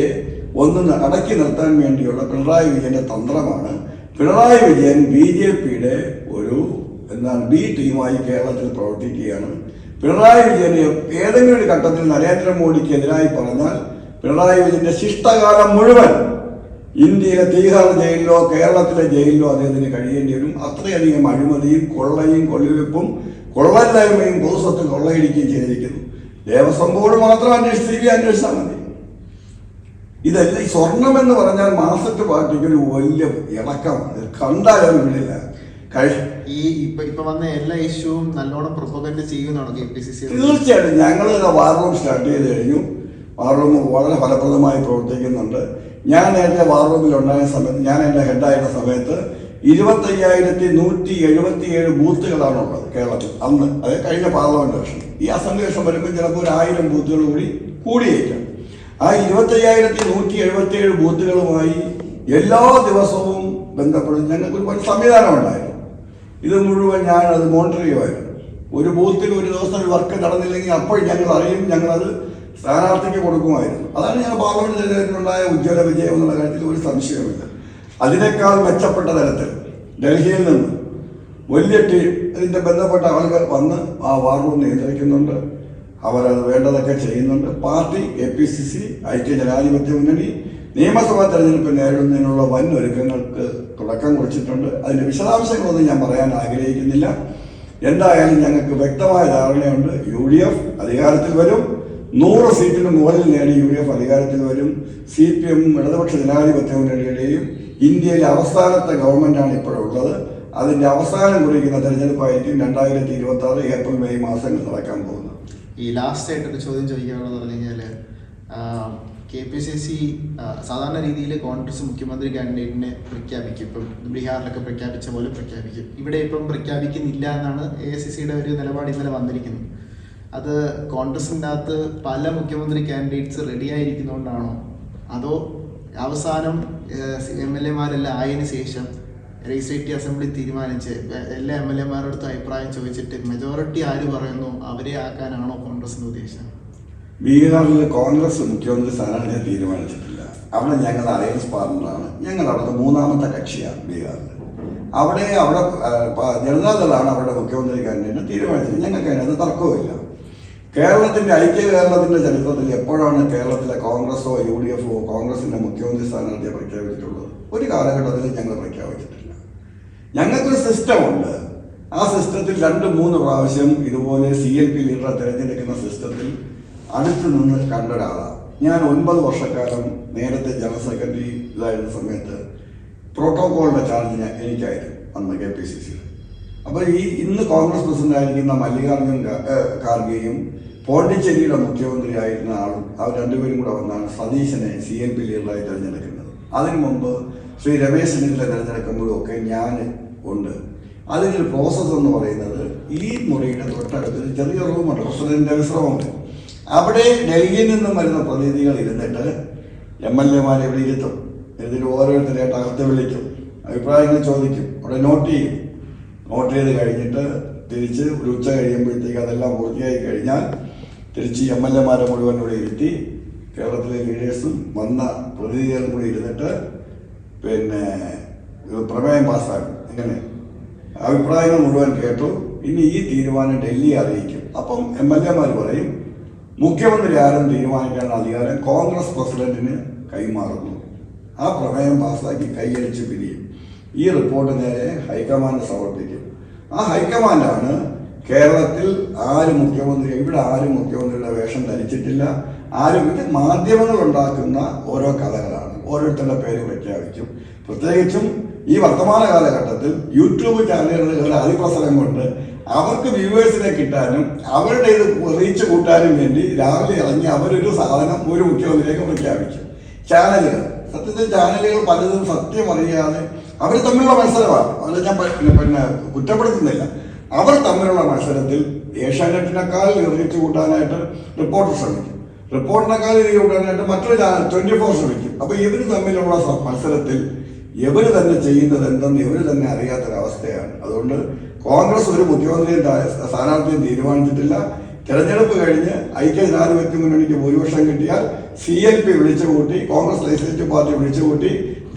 S1: ഒന്ന് അടക്കി നിർത്താൻ വേണ്ടിയുള്ള പിണറായി വിജയന്റെ തന്ത്രമാണ്. പിണറായി വിജയൻ BJPയുടെ ഒരു B ടീമായി കേരളത്തിൽ പ്രവർത്തിക്കുകയാണ്. പിണറായി വിജയന് ഏതെങ്കിലും ഒരു ഘട്ടത്തിൽ നരേന്ദ്രമോദിക്ക് എതിരായി പറഞ്ഞാൽ പിണറായി വിജയന്റെ ശിഷ്ടകാലം മുഴുവൻ ഇന്ത്യയിലെ തീഹാർ ജയിലിലോ കേരളത്തിലെ ജയിലിലോ അദ്ദേഹത്തിന് കഴിയേണ്ടി വരും. അത്രയധികം അഴിമതിയും കൊള്ളയും കൊള്ളിവെപ്പും കൊള്ളല്ലായ്മയും പൊതുസ്വത്ത് കൊള്ളയടിക്കുകയും ചെയ്തിരിക്കുന്നു. ദേവസ്വം ബോർഡ് മാത്രം CBI അന്വേഷിച്ചാൽ മതി. ഇതെല്ലാം ഈ സ്വർണം എന്ന് പറഞ്ഞാൽ മാർക്സിസ്റ്റ് പാർട്ടിക്ക് ഒരു വലിയ ഇളക്കമാണ്, കണ്ടാലും വിടില്ല.
S2: ഇപ്പൊ വന്ന എല്ലാ ഇഷ്യൂവും നല്ലോണം പ്രൊപ്പഗൻഡ് ചെയ്യുന്നതാണോ KPCC?
S1: തീർച്ചയായിട്ടും. ഞങ്ങൾ വാർ റൂം സ്റ്റാർട്ട് ചെയ്ത് കഴിഞ്ഞു. വാർ റൂം വളരെ ഫലപ്രദമായി പ്രവർത്തിക്കുന്നുണ്ട്. ഞാൻ എൻ്റെ വാർ റൂമിൽ ഉണ്ടായ സമയത്ത്, ഞാൻ എൻ്റെ ഹെഡായിരുന്ന സമയത്ത് 25,177 ബൂത്തുകളാണുള്ളത് കേരളത്തിൽ അന്ന്. അത് കഴിഞ്ഞ പാർലമെന്റ് ഇലക്ഷൻ. ഈ അസംബ്ലി ഇലക്ഷൻ വരുമ്പോൾ ചിലപ്പോൾ ഒരു 1000 ബൂത്തുകൾ കൂടി കൂടിയേക്കാം. ആ 25,177 ബൂത്തുകളുമായി എല്ലാ ദിവസവും ബന്ധപ്പെടും ഞങ്ങൾക്ക് ഒരു സംവിധാനം ഉണ്ടായിരുന്നു. ഇത് മുഴുവൻ ഞാനത് മോണിറ്റർ ചെയ്യുമായിരുന്നു. ഒരു ബൂത്തിൽ ഒരു ദിവസം ഒരു വർക്ക് നടന്നില്ലെങ്കിൽ അപ്പോൾ ഞങ്ങൾ അറിയും, ഞങ്ങളത് സ്ഥാനാർത്ഥിക്ക് കൊടുക്കുമായിരുന്നു. അതാണ് ഞാൻ പാർലമെന്റ് തെരഞ്ഞെടുപ്പിലുണ്ടായ ഉജ്ജ്വല വിജയം എന്നുള്ള കാര്യത്തിൽ ഒരു സംശയമില്ല. അതിനേക്കാൾ മെച്ചപ്പെട്ട തരത്തിൽ ഡൽഹിയിൽ നിന്ന് വലിയ ടീം ഇതിൻ്റെ ബന്ധപ്പെട്ട ആളുകൾ വന്ന് ആ വാർ റൂം നിയന്ത്രിക്കുന്നുണ്ട്. അവരത് വേണ്ടതൊക്കെ ചെയ്യുന്നുണ്ട്. പാർട്ടി KPCC ഐക്യജനാധിപത്യ മുന്നണി നിയമസഭാ തെരഞ്ഞെടുപ്പ് നേരിടുന്നതിനുള്ള വൻ ഒരുക്കങ്ങൾക്ക് തുടക്കം കുറിച്ചിട്ടുണ്ട്. അതിൻ്റെ വിശദാംശങ്ങളൊന്നും ഞാൻ പറയാൻ ആഗ്രഹിക്കുന്നില്ല. എന്തായാലും ഞങ്ങൾക്ക് വ്യക്തമായ ധാരണയുണ്ട്. UDF അധികാരത്തിൽ വരും. 100 സീറ്റിന് മുകളിൽ നേടി UDF അധികാരത്തിൽ വരും. CPM ഇടതുപക്ഷ ജനാധിപത്യ മുന്നണിയുടെയും ഇന്ത്യയിലെ അവസാനത്തെ ഗവൺമെന്റാണ് ഇപ്പോഴുള്ളത്. അതിന്റെ അവസാനം കുറിക്കുന്ന തെരഞ്ഞെടുപ്പായിരിക്കും 2026 ഏപ്രിൽ മെയ് മാസങ്ങളിൽ നടക്കാൻ പോകുന്നത്.
S2: ഈ ലാസ്റ്റ് ആയിട്ടൊരു ചോദ്യം ചോദിക്കാനുള്ളത് പറഞ്ഞു കഴിഞ്ഞാൽ KPCC സാധാരണ രീതിയിൽ കോൺഗ്രസ് മുഖ്യമന്ത്രി കാൻഡിഡേറ്റിനെ പ്രഖ്യാപിക്കും. ഇപ്പം ബീഹാറിലൊക്കെ പ്രഖ്യാപിച്ച പോലെ പ്രഖ്യാപിക്കും. ഇവിടെ ഇപ്പം പ്രഖ്യാപിക്കുന്നില്ല എന്നാണ് AICCയുടെ ഒരു നിലപാട് ഇന്നലെ വന്നിരിക്കുന്നത്. അത് കോൺഗ്രസിൻ്റെ അകത്ത് പല മുഖ്യമന്ത്രി കാൻഡിഡേറ്റ്സ് റെഡി ആയിരിക്കുന്നതുകൊണ്ടാണോ, അതോ അവസാനം MLA-മാരെല്ലാം ആയതിനു ശേഷം ലെജിസ്ലേറ്റീവ് അസംബ്ലി തീരുമാനിച്ച് എല്ലാ MLA-മാരുടെ അടുത്ത് അഭിപ്രായം ചോദിച്ചിട്ട് മെജോറിറ്റി ആര് പറയുന്നു അവരെ ആക്കാനാണോ കോൺഗ്രസിന്റെ ഉദ്ദേശം?
S1: ബീഹാറിൽ കോൺഗ്രസ് മുഖ്യമന്ത്രി സ്ഥാനാർത്ഥിയെ തീരുമാനിച്ചിട്ടില്ല. അവിടെ ഞങ്ങൾ അലയൻസ് പാർട്ണറാണ്. ഞങ്ങൾ അവിടുത്തെ 3ാമത്തെ കക്ഷിയാണ് ബീഹാറിൽ. അവിടെ ജനതാദളാണ് അവരുടെ മുഖ്യമന്ത്രി കാൻഡിഡേറ്റിനെ തീരുമാനിച്ചത്. ഞങ്ങൾക്ക് അതിനകത്ത് തർക്കവുമില്ല. കേരളത്തിന്റെ ഐക്യ കേരളത്തിന്റെ ചരിത്രത്തിൽ എപ്പോഴാണ് കേരളത്തിലെ കോൺഗ്രസോ UDFോ കോൺഗ്രസിന്റെ മുഖ്യമന്ത്രി സ്ഥാനാർത്ഥിയെ പ്രഖ്യാപിച്ചിട്ടുള്ളത്? ഒരു കാലഘട്ടത്തിൽ ഞങ്ങൾ പ്രഖ്യാപിച്ചിട്ടില്ല. ഞങ്ങൾക്കൊരു സിസ്റ്റമുണ്ട്. ആ സിസ്റ്റത്തിൽ 2-3 പ്രാവശ്യം ഇതുപോലെ CLP ലീഡറെ തിരഞ്ഞെടുക്കുന്ന സിസ്റ്റത്തിൽ അടുത്ത് നിന്ന് കണ്ടൊരാളാണ് ഞാൻ. 9 വർഷക്കാലം നേരത്തെ ജനറൽ സെക്രട്ടറി ഇതായിരുന്ന സമയത്ത് പ്രോട്ടോകോളിന്റെ ചാർജ് എനിക്കായിരുന്നു അന്ന് KPCC. അപ്പോൾ ഇന്ന് കോൺഗ്രസ് പ്രസിഡന്റ് ആയിരിക്കുന്ന മല്ലികാർജുൻ ഖാർഗെയും പോണ്ടിച്ചേരിയുടെ മുഖ്യമന്ത്രി ആയിരുന്ന ആളും അവർ രണ്ടുപേരും കൂടെ വന്നാണ് സതീശനെ CLP ലീഡറായി തിരഞ്ഞെടുക്കുന്നത്. അതിനു മുമ്പ് ശ്രീ രമേശ് ചെന്നിത്തല തിരഞ്ഞെടുക്കുമ്പോഴും ഒക്കെ ഞാൻ ഉണ്ട്. അതിനൊരു പ്രോസസ്സ് എന്ന് പറയുന്നത് ഈ മുറിയുടെ തൊട്ടടുത്ത് ചെറിയ റൂമുണ്ട്, പ്രസിഡന്റിന്റെ വിശ്രമമുണ്ട്. അവിടെ ഡൽഹിയിൽ നിന്നും വരുന്ന പ്രതിനിധികൾ ഇരുന്നിട്ട് MLA-മാരെ ഇവിടെ ഇരുത്തും. ഇതിൽ ഓരോരുത്തരായിട്ട് അകത്ത് വിളിക്കും, അഭിപ്രായങ്ങൾ ചോദിക്കും, അവിടെ നോട്ട് ചെയ്യും. നോട്ട് ചെയ്ത് കഴിഞ്ഞിട്ട് തിരിച്ച് ഒരു ഉച്ച കഴിയുമ്പോഴത്തേക്ക് അതെല്ലാം പൂർത്തിയായി കഴിഞ്ഞാൽ തിരിച്ച് MLA-മാരെ മുഴുവൻ ഇവിടെ ഇരുത്തി കേരളത്തിലെ ലീഡേഴ്സും വന്ന പ്രതിനിധികളും കൂടി ഇരുന്നിട്ട് പിന്നെ പ്രമേയം പാസ്സാക്കും. ഇങ്ങനെ അഭിപ്രായങ്ങൾ മുഴുവൻ കേട്ടു. ഇനി ഈ തീരുമാനം ഡൽഹി അറിയിക്കും. അപ്പം MLA പറയും മുഖ്യമന്ത്രി ആരും തീരുമാനിക്കാനുള്ള അധികാരം കോൺഗ്രസ് പ്രസിഡന്റിന് കൈമാറുന്നു. ആ പ്രമേയം പാസ്സാക്കി കൈയടിച്ച് പിരിയും. ഈ റിപ്പോർട്ട് നേരെ ഹൈക്കമാൻഡ് സമർപ്പിക്കും. ആ ഹൈക്കമാൻഡാണ് കേരളത്തിൽ ഇവിടെ ആരും മുഖ്യമന്ത്രിയുടെ വേഷം ധരിച്ചിട്ടില്ല, ആരും. ഇത് മാധ്യമങ്ങൾ ഉണ്ടാക്കുന്ന ഓരോ കഥകളാണ്. ഓരോരുത്തരുടെ പേര് പ്രഖ്യാപിക്കും. പ്രത്യേകിച്ചും ഈ വർത്തമാന കാലഘട്ടത്തിൽ യൂട്യൂബ് ചാനലുകളുടെ അതിപ്രസരം കൊണ്ട് അവർക്ക് വ്യൂവേഴ്സിനെ കിട്ടാനും അവരുടെ ഇത് റീച്ച് കൂട്ടാനും വേണ്ടി രാവിലെ ഇറങ്ങി അവരൊരു സാധനം ഒരു മുഖ്യമന്ത്രിയിലേക്ക് പ്രഖ്യാപിക്കും. ചാനലുകൾ, സത്യത്തിൽ ചാനലുകൾ പലതും സത്യം അറിയാതെ അവർ തമ്മിലുള്ള മത്സരമാണ്. അത് ഞാൻ പിന്നെ കുറ്റപ്പെടുത്തുന്നില്ല. അവർ തമ്മിലുള്ള മത്സരത്തിൽ ഏഷ്യാനെറ്റിനേക്കാൾ റീച്ച് കൂട്ടാനായിട്ട് റിപ്പോർട്ടർ ശ്രമിക്കും, റിപ്പോർട്ടിനേക്കാൾ റീച്ച് കൂട്ടാനായിട്ട് മറ്റൊരു ചാനൽ 24 ശ്രമിക്കും. അപ്പൊ ഇവർ തമ്മിലുള്ള മത്സരത്തിൽ ഇവർ തന്നെ ചെയ്യുന്നത് എന്തെന്ന് ഇവർ തന്നെ അറിയാത്തൊരവസ്ഥയാണ്. അതുകൊണ്ട് കോൺഗ്രസ് ഒരു മുഖ്യമന്ത്രിയും സ്ഥാനാർത്ഥിയും തീരുമാനിച്ചിട്ടില്ല. തെരഞ്ഞെടുപ്പ് കഴിഞ്ഞ് ഐക്യജനാധിപത്യ മുന്നണിക്ക് ഭൂരിപക്ഷം കിട്ടിയാൽ CLP വിളിച്ചുകൂട്ടി, കോൺഗ്രസ് ലെജിസ്ലേറ്റീവ് പാർട്ടി വിളിച്ചുകൂട്ടി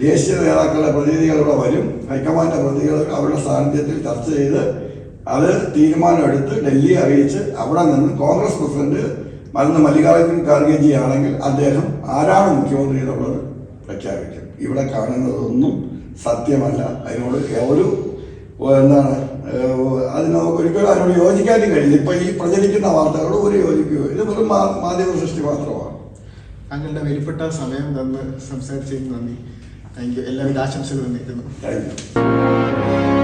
S1: ദേശീയ നേതാക്കളുടെ പ്രതിനിധികൾ ഇവിടെ വരും. ഹൈക്കമാൻഡ് പ്രതിനിധികൾ അവരുടെ സാന്നിധ്യത്തിൽ ചർച്ച ചെയ്ത് അത് തീരുമാനമെടുത്ത് ഡൽഹിയെ അറിയിച്ച് അവിടെ നിന്ന് കോൺഗ്രസ് പ്രസിഡന്റ് മല്ലികാർജുൻ ഖാർഗെജി ആണെങ്കിൽ അദ്ദേഹം ആരാണ് മുഖ്യമന്ത്രി എന്നുള്ളത് പ്രഖ്യാപിക്കും. ഇവിടെ കാണുന്നതൊന്നും സത്യമല്ല. അതിനോട് ഒരു ഒരിക്കലും അതിനോട് യോജിക്കാനും കഴിയില്ല. ഇപ്പൊ ഈ പ്രചരിക്കുന്ന വാർത്തകളോട് ഒരു യോജിക്കുകയോ, ഇത് വെറും മാധ്യമ സൃഷ്ടി മാത്രമാണ്.
S2: താങ്കളുടെ വിലപ്പെട്ട സമയം തന്ന് സംസാരിച്ചതിന് നന്ദി. Thank you. എല്ലാവരും ആശംസകൾ നേരുന്നു.
S1: Thank you.